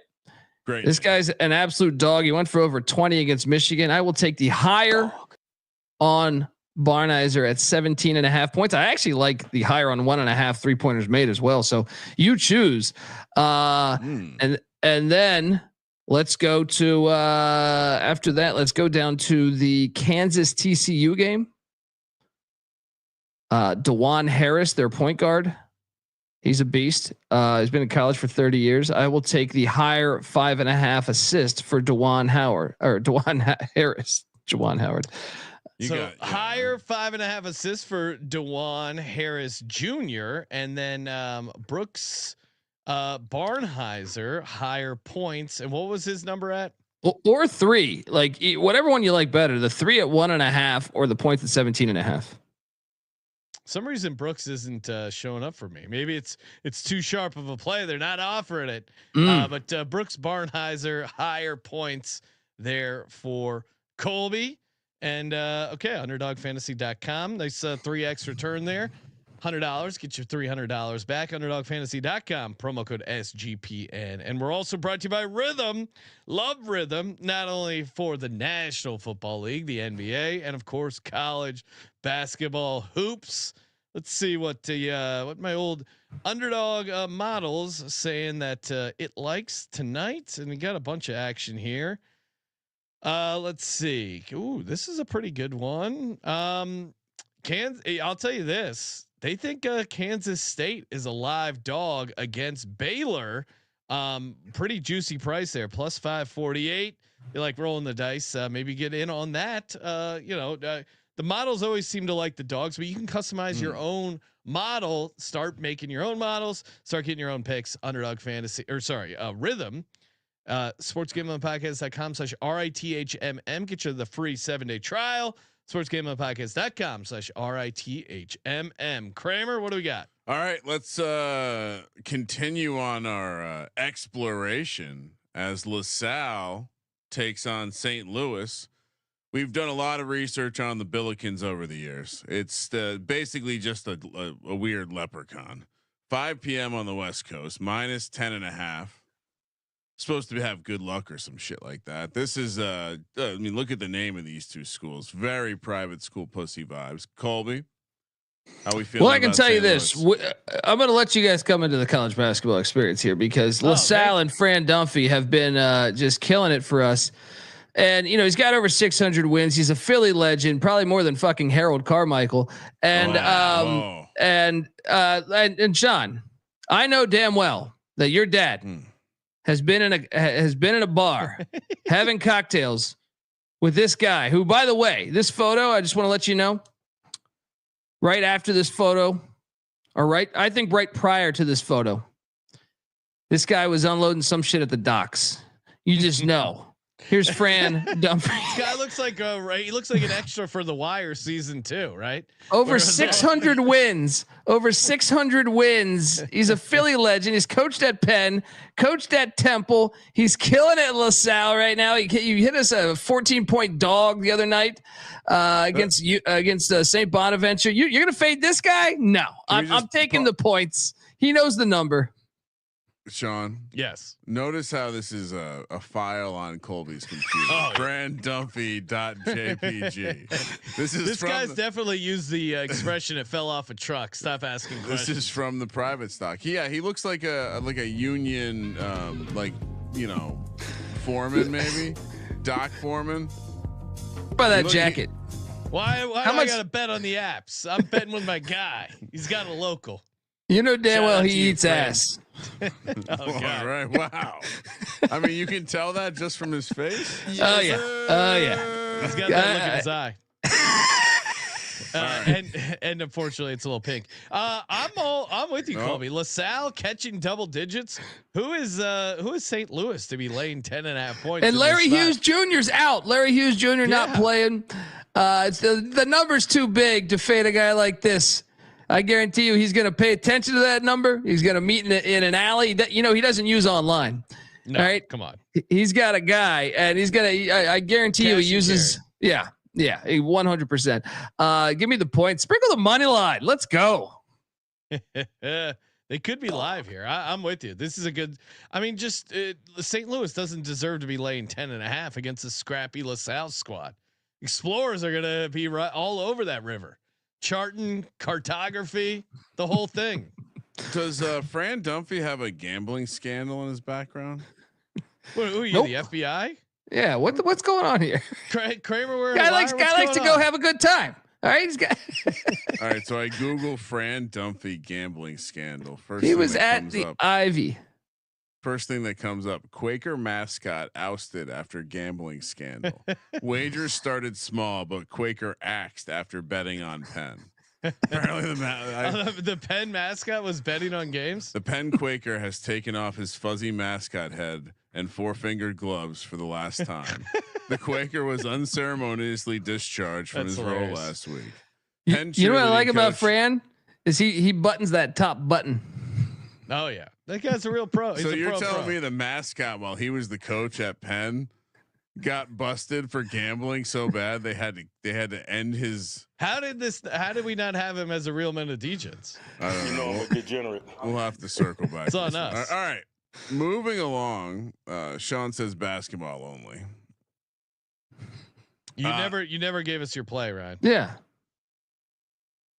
great. This guy's an absolute dog. He went for over 20 against Michigan. I will take the higher on Barnhizer at 17.5 points. I actually like the higher on 1.5 3-pointers made as well. So you choose. And then let's go to after that. Let's go down to the Kansas TCU game. DeJuan Harris, their point guard. He's a beast. He's been in college for 30 years. I will take the higher 5.5 assist for DeJuan Harris. Juwan Howard. Higher 5.5 assists for DeJuan Harris Jr. and then Brooks Barnhizer higher points. And what was his number at? Or 3, like whatever one you like better. The 3 at 1.5 or the points at 17.5. Some reason Brooks isn't showing up for me. Maybe it's too sharp of a play. They're not offering it. But Brooks Barnhizer higher points there for Colby. And okay, underdogfantasy.com. Nice 3x return there. $100. Get your $300 back. Underdogfantasy.com. Promo code SGPN. And we're also brought to you by Rhythm. Love Rhythm, not only for the National Football League, the NBA, and of course college basketball hoops. Let's see what my old underdog models saying that it likes tonight. And we got a bunch of action here. Let's see. Ooh, this is a pretty good one. Kansas. I'll tell you this. They think Kansas State is a live dog against Baylor. Pretty juicy price there, plus 548. You like rolling the dice? Maybe get in on that. The models always seem to like the dogs, but you can customize your own model. Start making your own models. Start getting your own picks. Underdog Fantasy, Rhythm. sportsgamblingpodcast.com/RITHMM. Get you the free 7-day trial. sportsgamblingpodcast.com/RITHMM. Kramer, what do we got? All right, let's continue on our exploration as LaSalle takes on St. Louis. We've done a lot of research on the Billikens over the years. It's basically just a weird leprechaun. 5 p.m. on the West Coast, minus 10.5. Supposed to have good luck or some shit like that. This is I mean, look at the name of these two schools. Very private school pussy vibes. Colby, how we feel? Well, I can tell you this. I'm going to let you guys come into the college basketball experience here because LaSalle and Fran Dunphy have been just killing it for us. And he's got over 600 wins. He's a Philly legend, probably more than fucking Harold Carmichael. And and Sean, I know damn well that your dad has been in a bar having cocktails with this guy who, by the way, this photo, I just want to let you know, right after this photo, I think right prior to this photo, this guy was unloading some shit at the docks. You just know. Here's Fran Dunphy. This guy looks like he looks like an extra for The Wire season 2, right? Over 600 wins. Over 600 wins. He's a Philly legend. He's coached at Penn, coached at Temple. He's killing it at LaSalle right now. You hit us a 14-point dog the other night against St. Bonaventure. You're gonna fade this guy? No, I'm taking the points. He knows the number. Sean, yes. Notice how this is a file on Colby's computer. Branddumpy.jpg. This guy's definitely used the expression "it fell off a truck." Stop asking questions. This is from the private stock. Yeah, he looks like a union, foreman maybe. Doc Foreman. Buy that jacket. Why How do much- I gotta bet on the apps? I'm betting with my guy. He's got a local. You know damn Shout well out he to you, eats friend. ass. Oh All god. right. Wow. I mean, you can tell that just from his face. Oh yeah. Oh yeah. He's got that look in his eye. And unfortunately, it's a little pink. I'm with you, Oh. Colby. LaSalle catching double digits. Who is St. Louis to be laying 10.5 points? And in Larry this Hughes spot? Jr.'s out. Larry Hughes Jr. not Yeah. playing. It's the number's too big to fade a guy like this. I guarantee you, he's going to pay attention to that number. He's going to meet in an alley. You know, he doesn't use online. No, all right, come on. he's got a guy, and he's gonna. I guarantee you, he Cash and uses. Yeah, 100%. Give me the point. Sprinkle the money line. Let's go. They could be live here. I'm with you. This is a good. I mean, just St. Louis doesn't deserve to be laying 10.5 against a scrappy LaSalle squad. Explorers are gonna be right all over that river, charting, cartography, the whole thing. Does Fran Dunphy have a gambling scandal in his background? Who are you? Nope. The FBI? Yeah. What's going on here? Kramer wearing Guy a likes wire? What's to going go on? have a good time. All right, he's got. All right, so I Google Fran Dunphy gambling scandal. First, He thing was that at comes the up, Ivy. First thing that comes up: Quaker mascot ousted after gambling scandal. Wagers started small, but Quaker axed after betting on Penn. Apparently, The Penn mascot was betting on games. the Penn Quaker has taken off his fuzzy mascot head and four-fingered gloves for the last time. The Quaker was unceremoniously discharged from That's his hilarious. role last week. You Penn know what I cheerleading like about coach- Fran is he buttons that top button. Oh yeah, that guy's a real pro. He's So a you're pro telling pro. me the mascot, while he was the coach at Penn, got busted for gambling so bad they had to end his. How did we not have him as a real men of Degens? I don't know. I'm a degenerate. We'll have to circle back. It's to on this one. us. All right, moving along. Sean says basketball only. You never gave us your play, Ryan. Yeah,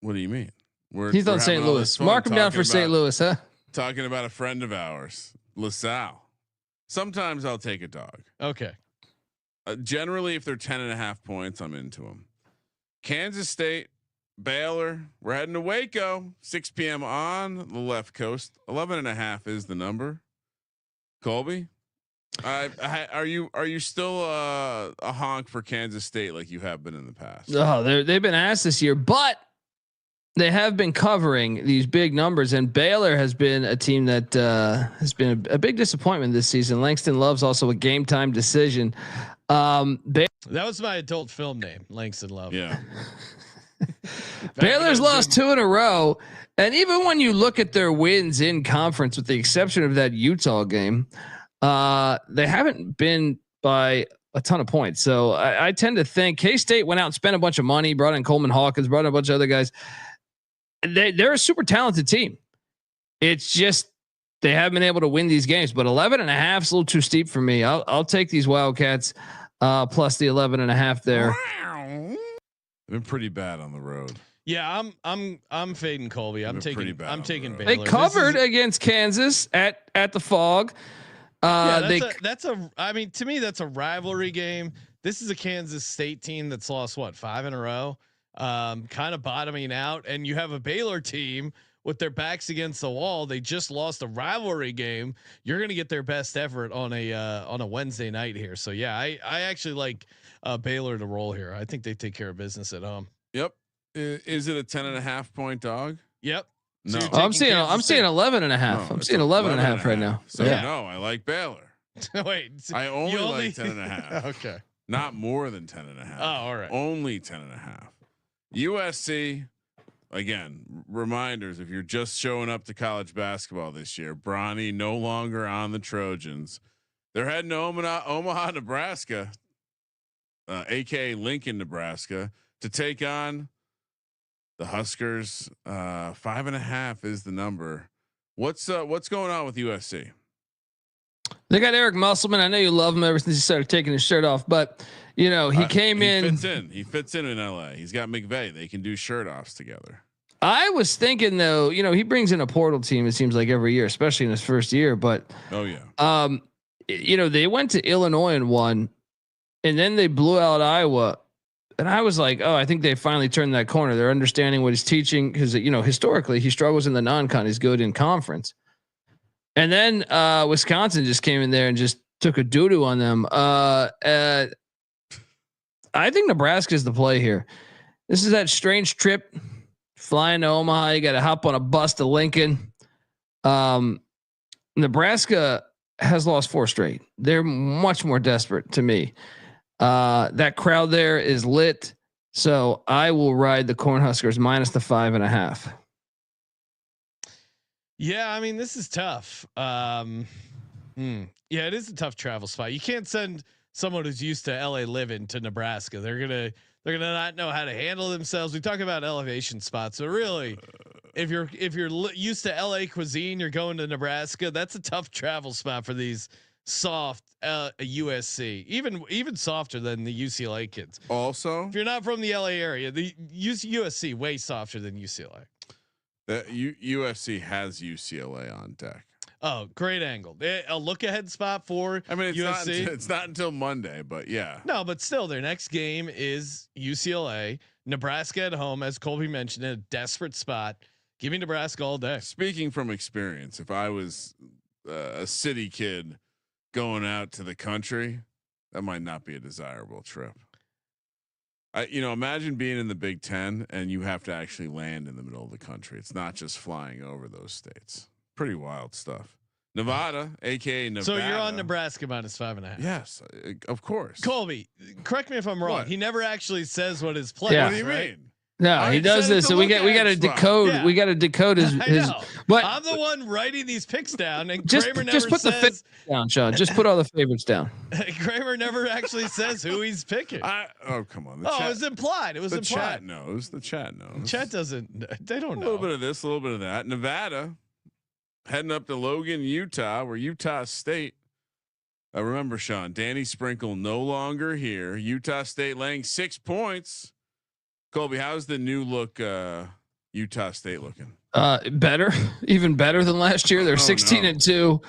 What do you mean? he's we're on St. having all Louis. this fun Mark him down talking for St. about- Louis, huh? Talking about a friend of ours, LaSalle. Sometimes I'll take a dog. Okay. Generally, if they're 10.5 points, I'm into them. Kansas State, Baylor. We're heading to Waco. 6 p.m. on the left coast. 11.5 is the number. Colby, are you still a honk for Kansas State like you have been in the past? Oh, they've been asked this year, but they have been covering these big numbers, and Baylor has been a team that has been a big disappointment this season. Langston Love's also a game time decision. That was my adult film name, Langston Love. Yeah. Baylor's lost 2 in a row, and even when you look at their wins in conference, with the exception of that Utah game, they haven't been by a ton of points. So I tend to think K-State went out and spent a bunch of money, brought in Coleman Hawkins, brought in a bunch of other guys. They're a super talented team. It's just they haven't been able to win these games. But 11.5 is a little too steep for me. I'll take these Wildcats plus the 11.5 there. They've been pretty bad on the road. Yeah, I'm fading Colby. I'm They're pretty taking bad I'm on taking the road. Baylor. They This covered is- against Kansas at the Fog. I mean, to me, that's a rivalry game. This is a Kansas State team that's lost 5 in a row, kind of bottoming out, and you have a Baylor team with their backs against the wall. They just lost a rivalry game. You're going to get their best effort on a Wednesday night here. So yeah, I actually like Baylor to roll here. I think they take care of business at home. Yep. Is it a 10.5 point dog? Yep. No. So you're I'm taking seeing Kansas 11.5. I'm it's seeing 11.5 right 11.5. now. So Yeah. no, I like Baylor. State. Wait, so I only you like 10.5. Okay. Not more than 10.5. Oh, all right. Only 10.5. USC. Again, reminders: if you're just showing up to college basketball this year, Bronny no longer on the Trojans. They're heading to Omaha, Nebraska, aka Lincoln, Nebraska, to take on the Huskers. 5.5 is the number. What's going on with USC? They got Eric Musselman. I know you love him ever since he started taking his shirt off, but you know he came in. He fits in LA. He's got McVay. They can do shirt offs together. I was thinking though, you know, he brings in a portal team. It seems like every year, especially in his first year. But Oh yeah. you know, they went to Illinois and won. and then they blew out Iowa. And I was like, oh, I think they finally turned that corner. They're understanding what he's teaching because, historically he struggles in the non-con. He's good in conference. And then Wisconsin just came in there and just took a doo-doo on them. I think Nebraska is the play here. This is that strange trip flying to Omaha. You got to hop on a bus to Lincoln. Nebraska has lost 4 straight. They're much more desperate to me. That crowd there is lit. So I will ride the Cornhuskers minus the 5.5. Yeah. I mean, this is tough. Yeah, it is a tough travel spot. You can't send someone who's used to LA living to Nebraska. They're gonna not know how to handle themselves. We talk about elevation spots. So really, if you're used to LA cuisine, you're going to Nebraska. That's a tough travel spot for these soft USC, even softer than the UCLA kids. Also, if you're not from the LA area, the USC way softer than UCLA. The USC has UCLA on deck. Oh, great angle. A look ahead spot for USC. It's not until Monday, but yeah. No, but still, their next game is UCLA. Nebraska at home, as Colby mentioned, in a desperate spot. Give me Nebraska all day. Speaking from experience, if I was a city kid going out to the country, that might not be a desirable trip. Imagine being in the Big Ten and you have to actually land in the middle of the country. It's not just flying over those states. Pretty wild stuff. Nevada, aka Nevada. So you're on Nebraska minus 5.5. Yes, of course. Colby, correct me if I'm wrong. What? He never actually says what his play. Yeah. What do you right? mean? No, he does this. So we got to decode. Yeah. We got to decode his. But I'm the one writing these picks down, and just Kramer never put the says. favorites down, Sean. Just put all the favorites down. Kramer never actually says who he's picking. Oh, come on. It was implied. It was the implied. chat knows. The chat knows. Chat doesn't. They don't know. A little bit of this, a little bit of that. Nevada heading up to Logan, Utah, where Utah State. Remember, Sean, Danny Sprinkle no longer here. Utah State laying 6 points. Colby, how's the new look Utah State looking? Better, even better than last year. They're 16-2.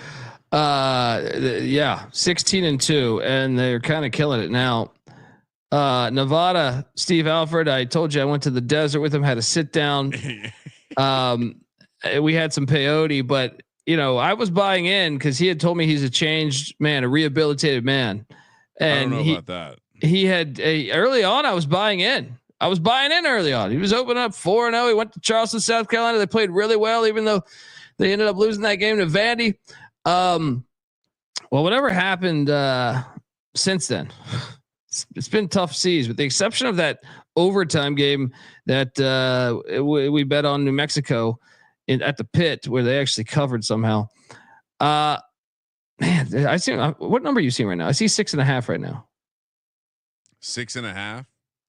16-2, and they're kind of killing it now. Nevada, Steve Alford. I told you I went to the desert with him, had a sit down. We had some peyote, but I was buying in because he had told me he's a changed man, a rehabilitated man. And I don't know about that. He had early on. I was buying in early on. He was opening up 4-0. He went to Charleston, South Carolina. They played really well, even though they ended up losing that game to Vandy. Well, whatever happened since then, it's been tough seas, with the exception of that overtime game that we bet on New Mexico at the pit, where they actually covered somehow. Man, I see. What number are you seeing right now? I see 6.5 right now. 6.5.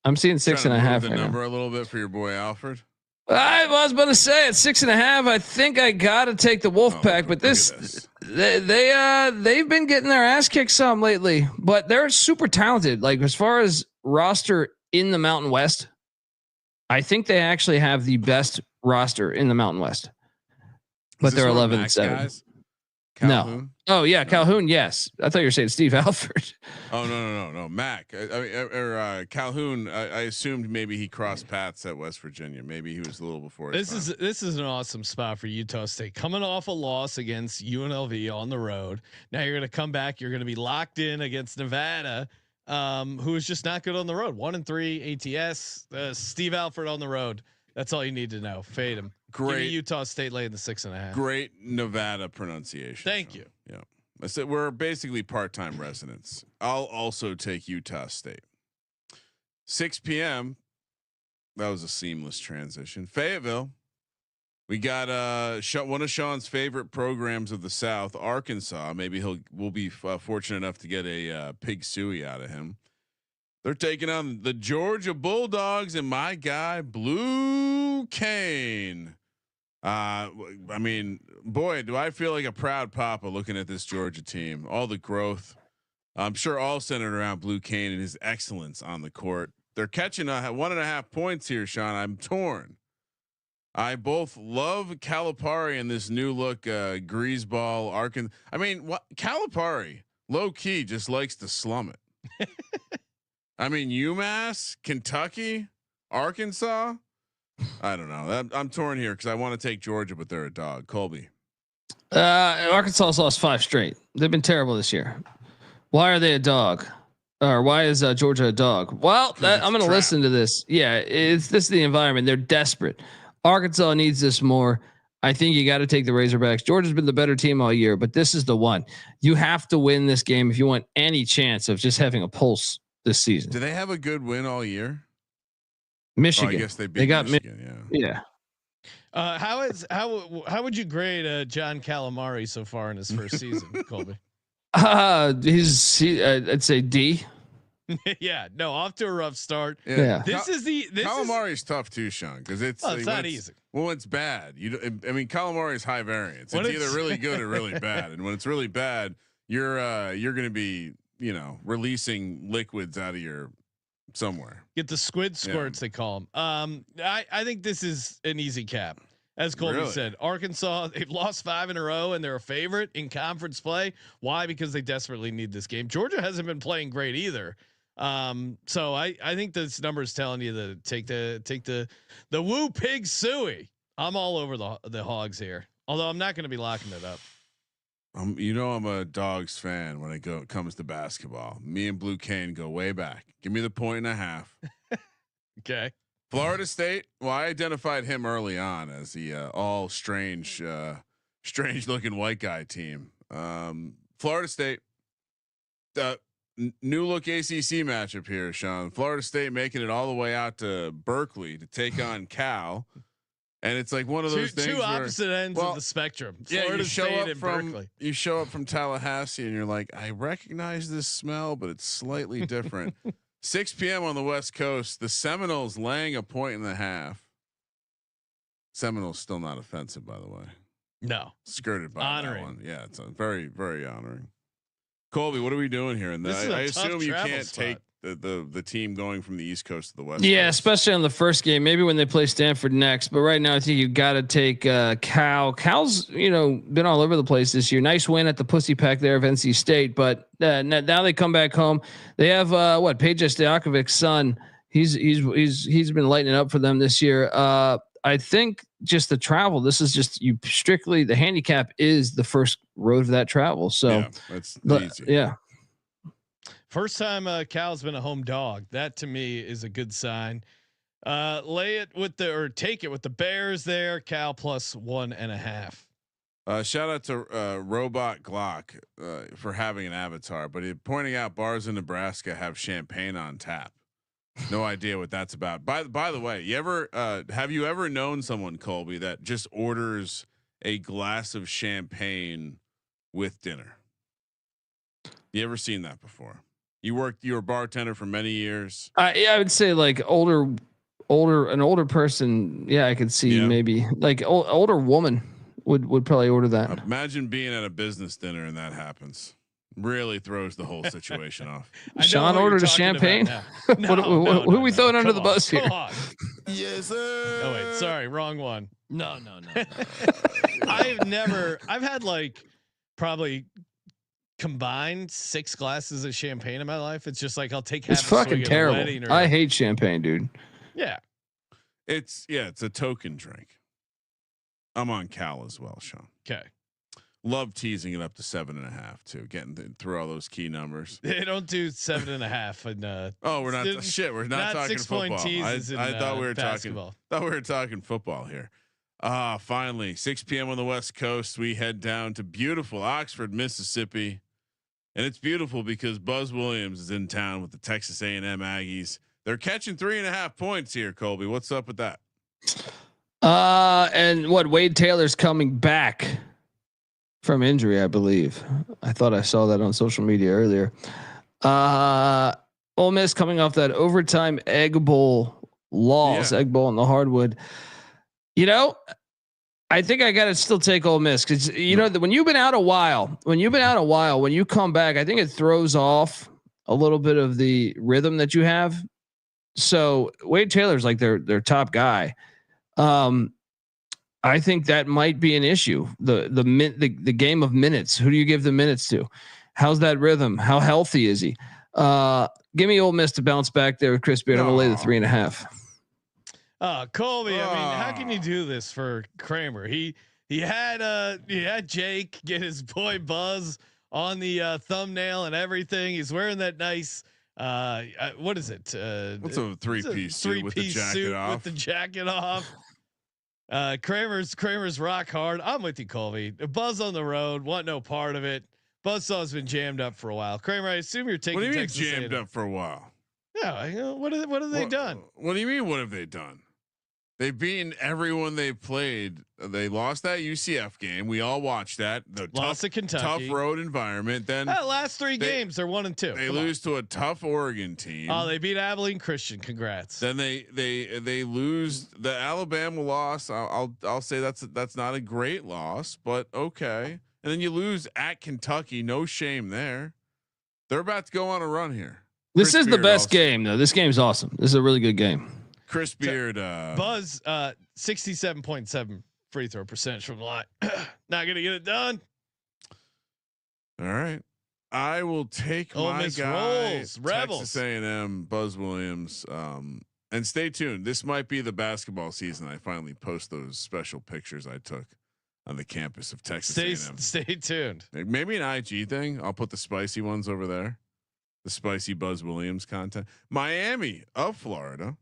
I'm seeing 6.5. The number a little bit for your boy Alfred. I was about to say at 6.5. I think I got to take the Wolfpack, but they've been getting their ass kicked some lately, but they're super talented. Like, as far as roster in the Mountain West, I think they actually have the best roster in the Mountain West. But they're 11-7. No. Oh yeah, Calhoun. Yes, I thought you were saying Steve Alford. Oh no. Mac. Calhoun. I assumed maybe he crossed paths at West Virginia. Maybe he was a little before. This is an awesome spot for Utah State, coming off a loss against UNLV on the road. Now you're going to come back. You're going to be locked in against Nevada, who is just not good on the road. 1-3 ATS. Steve Alford on the road. That's all you need to know. Fade him. Great. Utah State laying the 6.5. Great Nevada pronunciation. Thank you. Yeah. I said we're basically part-time residents. I'll also take Utah State. 6 p.m. That was a seamless transition. Fayetteville. We got one of Sean's favorite programs of the South, Arkansas. Maybe we'll be fortunate enough to get a pig suey out of him. They're taking on the Georgia Bulldogs and my guy Blue Cane. I mean, boy, do I feel like a proud papa looking at this Georgia team. All the growth, I'm sure, all centered around Blue Cane and his excellence on the court. They're catching 1.5 points here, Sean. I'm torn. I both love Calipari and this new look greaseball Arkansas. I mean, Calipari low key just likes to slum it. I mean, UMass, Kentucky, Arkansas. I don't know. I'm torn here because I want to take Georgia, but they're a dog. Colby. Arkansas's lost 5 straight. They've been terrible this year. Why are they a dog? Or why is Georgia a dog? Well, I'm going to listen to this. Yeah, this is the environment. They're desperate. Arkansas needs this more. I think you got to take the Razorbacks. Georgia's been the better team all year, but this is the one. You have to win this game if you want any chance of just having a pulse this season. Do they have a good win all year? Michigan. I guess they got Michigan. Yeah. How would you grade John Calamari so far in his first season, Colby? I'd say D. Yeah, no, off to a rough start. Yeah. Calamari's tough too, Sean, because it's not easy. Well, it's bad. I mean, Calamari's high variance. It's either really good or really bad, and when it's really bad, you're going to be releasing liquids out of your somewhere. Get the squid squirts, they call them. I think this is an easy cap. As Colby said, Arkansas, they've lost 5 in a row and they're a favorite in conference play. Why? Because they desperately need this game. Georgia hasn't been playing great either. So I think this number is telling you to take the woo pig suey. I'm all over the Hogs here. Although I'm not going to be locking it up. I'm a Dogs fan when it comes to basketball. Me and Blue Cane go way back. Give me the 1.5. Okay. Florida State. Well, I identified him early on as the all strange looking white guy team. Florida State, new look ACC matchup here, Sean. Florida State making it all the way out to Berkeley to take on Cal. And it's like one of those things. Two opposite ends of the spectrum. Florida State and Berkeley. You show up from Tallahassee and you're like, I recognize this smell, but it's slightly different. 6 p.m. on the West Coast. The Seminoles laying a 1.5. Seminoles still not offensive, by the way. No, skirted by honoring. that one. Yeah, it's a very, very honoring. Colby, what are we doing here? And I assume you can't take the team going from the East Coast to the West Coast. Especially on the first game. Maybe when they play Stanford next. But right now, I think you got to take Cal. Cal's been all over the place this year. Nice win at the Pussy Pack there of NC State. But now they come back home. They have Peja Stojakovic's son. He's been lighting up for them this year. I think just the travel. This is just strictly the handicap is the first road of that travel. So yeah, that's easy. Yeah. First time Cal's been a home dog. That to me is a good sign. Take it with the Bears there. Cal plus 1.5. Shout out to Robot Glock for having an avatar, but pointing out bars in Nebraska have champagne on tap. No idea what that's about. By the way, have you ever known someone, Colby, that just orders a glass of champagne with dinner? You ever seen that before? You were a bartender for many years. I would say like an older person. Yeah, I could see maybe like older woman would probably order that. Imagine being at a business dinner and that happens. Really throws the whole situation off. Sean ordered a champagne. Who are we throwing under the bus here? Yes, sir. Oh wait, sorry, wrong one. No. I've had like probably combined 6 glasses of champagne in my life. It's just like I'll take half. It's fucking terrible. I hate champagne, dude. Yeah. It's a token drink. I'm on Cal as well, Sean. Okay. Love teasing it up to 7.5 too. Getting through all those key numbers. They don't do 7.5 and we're not shit. We're not talking football. I thought we were basketball. talking football here. Finally 6 p.m. on the West Coast. We head down to beautiful Oxford, Mississippi. And it's beautiful because Buzz Williams is in town with the Texas A&M Aggies. They're catching 3.5 points here, Colby. What's up with that? And Wade Taylor's coming back from injury, I believe. I thought I saw that on social media earlier. Ole Miss coming off that overtime Egg Bowl loss, Egg Bowl in the hardwood. I think I got to still take Ole Miss because that when you've been out a while, when you come back, I think it throws off a little bit of the rhythm that you have. So Wade Taylor's like their top guy. I think that might be an issue. The game of minutes. Who do you give the minutes to? How's that rhythm? How healthy is he? Give me Ole Miss to bounce back there with Chris Beard. I'm gonna lay the 3.5. Colby, I mean, how can you do this for Kramer? He had Jake get his boy Buzz on the thumbnail and everything. He's wearing that nice what is it? What's a three-piece suit with the jacket off? With the jacket off. Kramer's rock hard. I'm with you, Colby. Buzz on the road, want no part of it. Buzzsaw's been jammed up for a while. Kramer, I assume you're taking. What do you mean Texas jammed A&M. up for a while? Yeah, what have they done? What do you mean? What have they done? They've beaten everyone they've played. They lost that UCF game. We all watched that. The Lost to Kentucky. tough road environment. Then last three games, they're 1-2. They lose to a tough Oregon team. Oh, they beat Abilene Christian. Congrats. Then they lose the Alabama loss. I'll say that's not a great loss, but okay. And then you lose at Kentucky. No shame there. They're about to go on a run here. This is the best game, though. This game's awesome. This is a really good game. Chris Beard, Buzz, 67.7 free throw percentage from the line. Not gonna get it done. All right, I will take Ole my Miss guy, rolls, Rebels. Texas A&M, Buzz Williams. And stay tuned. This might be the basketball season. I finally post those special pictures I took on the campus of Texas A&M. Stay tuned. Maybe an IG thing. I'll put the spicy ones over there. The spicy Buzz Williams content. Miami of Florida.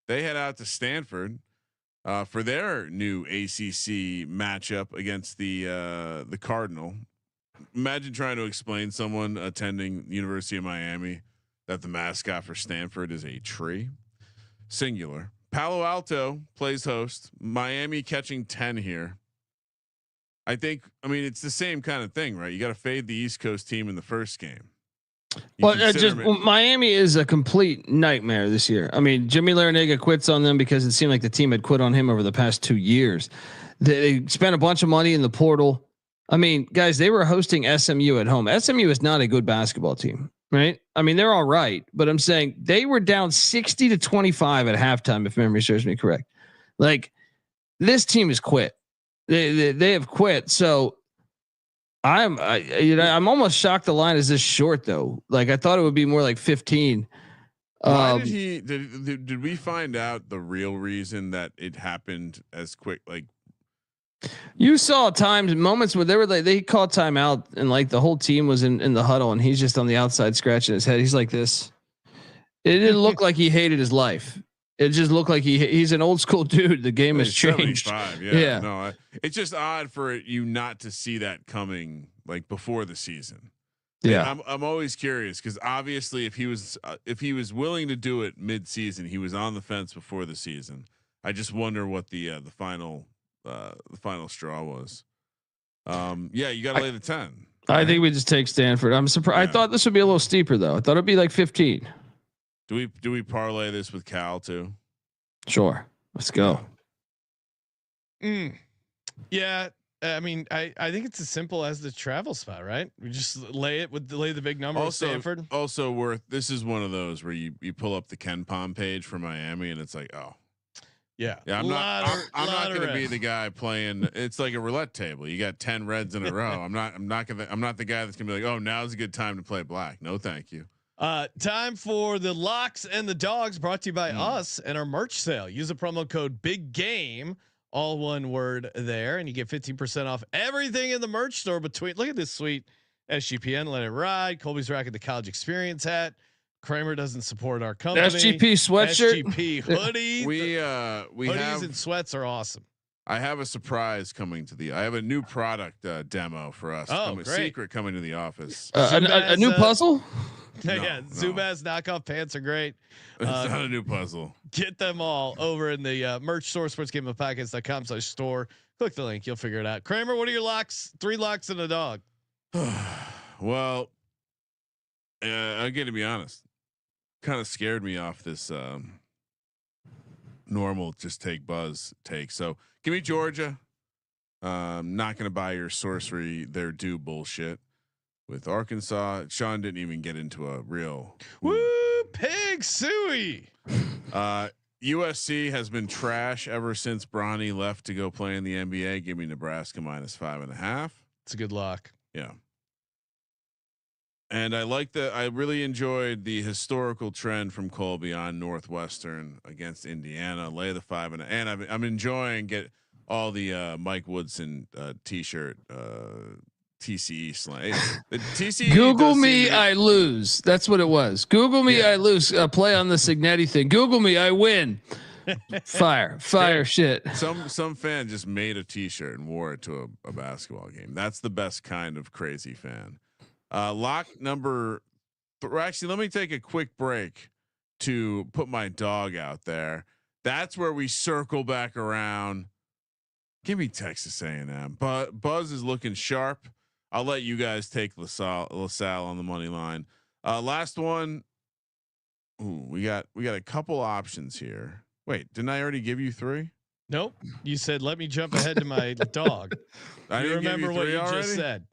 They head out to Stanford for their new ACC matchup against the Cardinal. Imagine trying to explain someone attending University of Miami that the mascot for Stanford is a tree. Singular. Palo Alto plays host. Miami catching 10 here. I mean, it's the same kind of thing, right? You got to fade the East Coast team in the first game. Miami is a complete nightmare this year. I mean, Jimmy Larinaga quits on them because it seemed like the team had quit on him over the past 2 years. They spent a bunch of money in the portal. I mean, guys, they were hosting SMU at home. SMU is not a good basketball team, right? I mean, they're all right, but I'm saying they were down 60-25 at halftime, if memory serves me correct. Like, this team has quit. They have quit. So I'm almost shocked the line is this short though. Like I thought it would be more like 15. Why did we find out the real reason that it happened as quick? Like you saw moments where they called timeout and like the whole team was in the huddle and he's just on the outside scratching his head. He's like this. It didn't look like he hated his life. It just looked like he's an old school dude. The game has changed. Yeah. No, it's just odd for you not to see that coming like before the season. Yeah. And I'm always curious because obviously if he was willing to do it mid-season, he was on the fence before the season. I just wonder what the final straw was. You got to lay the 10. I think we just take Stanford. I'm surprised. Yeah. I thought this would be a little steeper though. I thought it'd be like 15. Do we parlay this with Cal too? Sure. Let's go. Yeah. I mean, I think it's as simple as the travel spot, right? We just lay the big number with Stanford. Also this is one of those where you pull up the Ken Pom page for Miami and it's like, oh. Yeah. I'm not going to be the guy playing. It's like a roulette table. You got 10 reds in a row. I'm not the guy that's going to be like, oh, now's a good time to play black. No, thank you. Time for the locks and the dogs, brought to you by us and our merch sale. Use the promo code Big Game, all one word there, and you get 15% off everything in the merch store. Look at this sweet SGPN Let It Ride. Colby's rocking the college experience hat. Kramer doesn't support our company. SGP sweatshirt, SGP hoodie. we hoodies and sweats are awesome. I have a surprise coming I have a new product demo for us. Great. Secret coming to the office. A new puzzle. Yeah, Zubaz knockoff pants are great. It's not a new puzzle. Get them all over in the merch store, sportsgamingpodcast.com/store. Click the link, you'll figure it out. Kramer, what are your locks? 3 locks and a dog. Well, I'm going to be honest. Kind of scared me off this normal just take Buzz take. So give me Georgia. Not going to buy your sorcery. They're due bullshit. With Arkansas, Sean didn't even get into a real pig suey. USC has been trash ever since Bronny left to go play in the NBA. Give me Nebraska -5.5. It's a good lock. Yeah. And I really enjoyed the historical trend from Colby on Northwestern against Indiana. Lay the 5 and I'm enjoying get all the Mike Woodson t-shirt TCE slang. The TCE Google me, I lose. That's what it was. Google me, I lose. Play on the Signetti thing. Google me, I win. Fire shit. Some fan just made a t-shirt and wore it to a basketball game. That's the best kind of crazy fan. Lock number. Actually, let me take a quick break to put my dog out there. That's where we circle back around. Give me Texas A&M. But Buzz is looking sharp. I'll let you guys take LaSalle on the money line. Last one. Ooh, we got a couple options here. Wait, didn't I already give you 3? Nope. You said let me jump ahead to my dog. I didn't remember what you already? just said.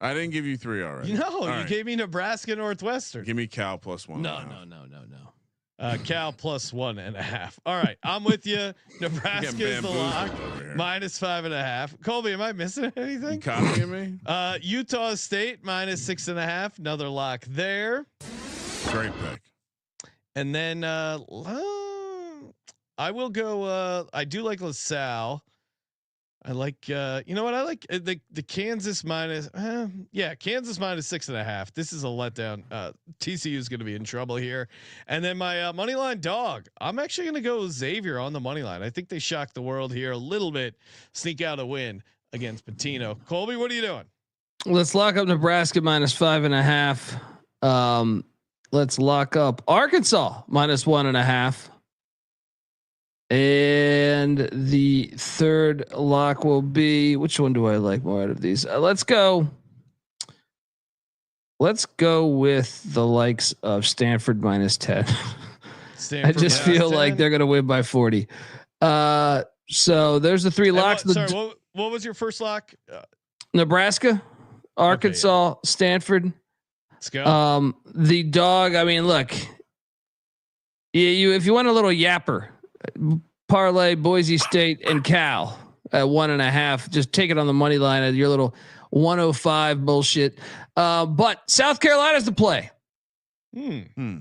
I didn't give you 3 already. No, you gave me Nebraska Northwestern. Give me Cal plus 1. No. Cal plus 1.5. All right, I'm with you. Nebraska is the lock. Minus 5.5. Colby, am I missing anything? You copying me? Utah State minus 6.5. Another lock there. Great pick. And then I will go. I do like LaSalle. I like. You know what? I like the Kansas minus. Kansas minus 6.5. This is a letdown. TCU is going to be in trouble here. And then my money line dog. I'm actually going to go Xavier on the money line. I think they shocked the world here a little bit. Sneak out a win against Patino. Colby, what are you doing? Let's lock up Nebraska minus 5.5. Let's lock up Arkansas minus 1.5. And the third lock will be, which one do I like more out of these? Let's go with the likes of Stanford minus 10. Stanford I just feel 10? like they're going to win by 40. So there's the 3 locks. What was your first lock? Nebraska, Arkansas, Stanford. Let's go. The dog. I mean, look, if you want a little yapper, parlay Boise State and Cal at 1.5. Just take it on the money line at your little 105 bullshit. But South Carolina's the play.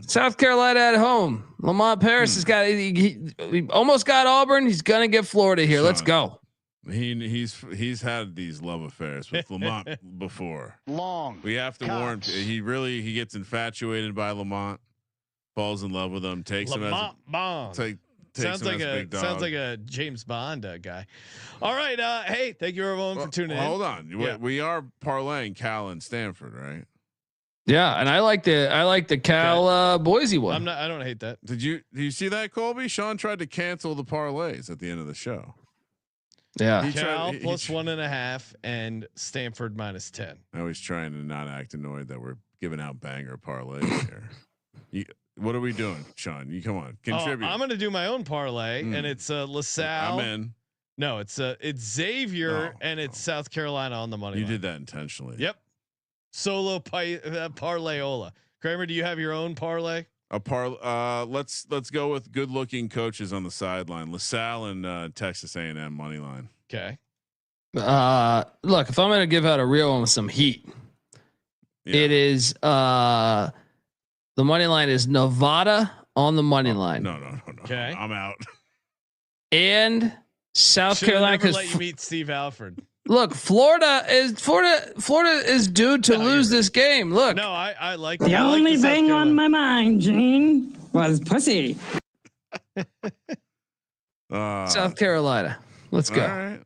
South Carolina at home. Lamont Paris has got. He almost got Auburn. He's gonna get Florida here. Let's go. He's had these love affairs with Lamont before. We have to warn. He gets infatuated by Lamont, falls in love with him, takes Lamont him as Bond. sounds like a James Bond guy. All right. Hey, thank you everyone for tuning in. Hold on. Yeah. We are parlaying Cal and Stanford, right? Yeah, and I like the Cal Boise one. I don't hate that. Did you see that, Colby? Sean tried to cancel the parlays at the end of the show. Yeah. Cal plus 1.5 and Stanford minus 10. I was trying to not act annoyed that we're giving out banger parlays here. What are we doing, Sean? You come on, contribute. I'm going to do my own parlay, and it's LaSalle. I'm in. No, it's Xavier and it's South Carolina on the money. You line. did that intentionally. Yep. Solo parlayola. Kramer, do you have your own parlay? Let's go with good-looking coaches on the sideline. LaSalle and Texas A&M money line. Okay. Look, if I'm going to give out a real one with some heat, it is the money line is Nevada on the money line. No. Okay. I'm out. And South Carolina, because let you meet Steve Alford. Look, Florida is due to lose this game. Look, no, I like the only thing on my mind, Gene, was pussy. South Carolina. Let's go.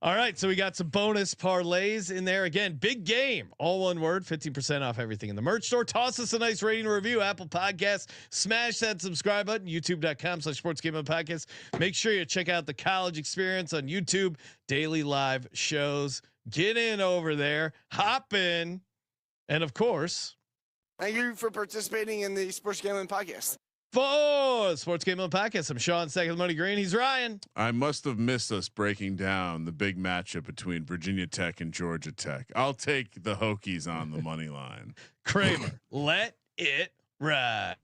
All right. So we got some bonus parlays in there. Again, big game. All one word, 15% off everything in the merch store. Toss us a nice rating and review. Apple Podcasts. Smash that subscribe button. YouTube.com/sportsgamblingpodcast. Make sure you check out the college experience on YouTube. Daily live shows. Get in over there. Hop in. And of course, thank you for participating in the Sports Gambling Podcast. For Sports Gambling Podcast, I'm Sean, second money green. He's Ryan. I must have missed us breaking down the big matchup between Virginia Tech and Georgia Tech. I'll take the Hokies on the money line. Kramer, let it ride.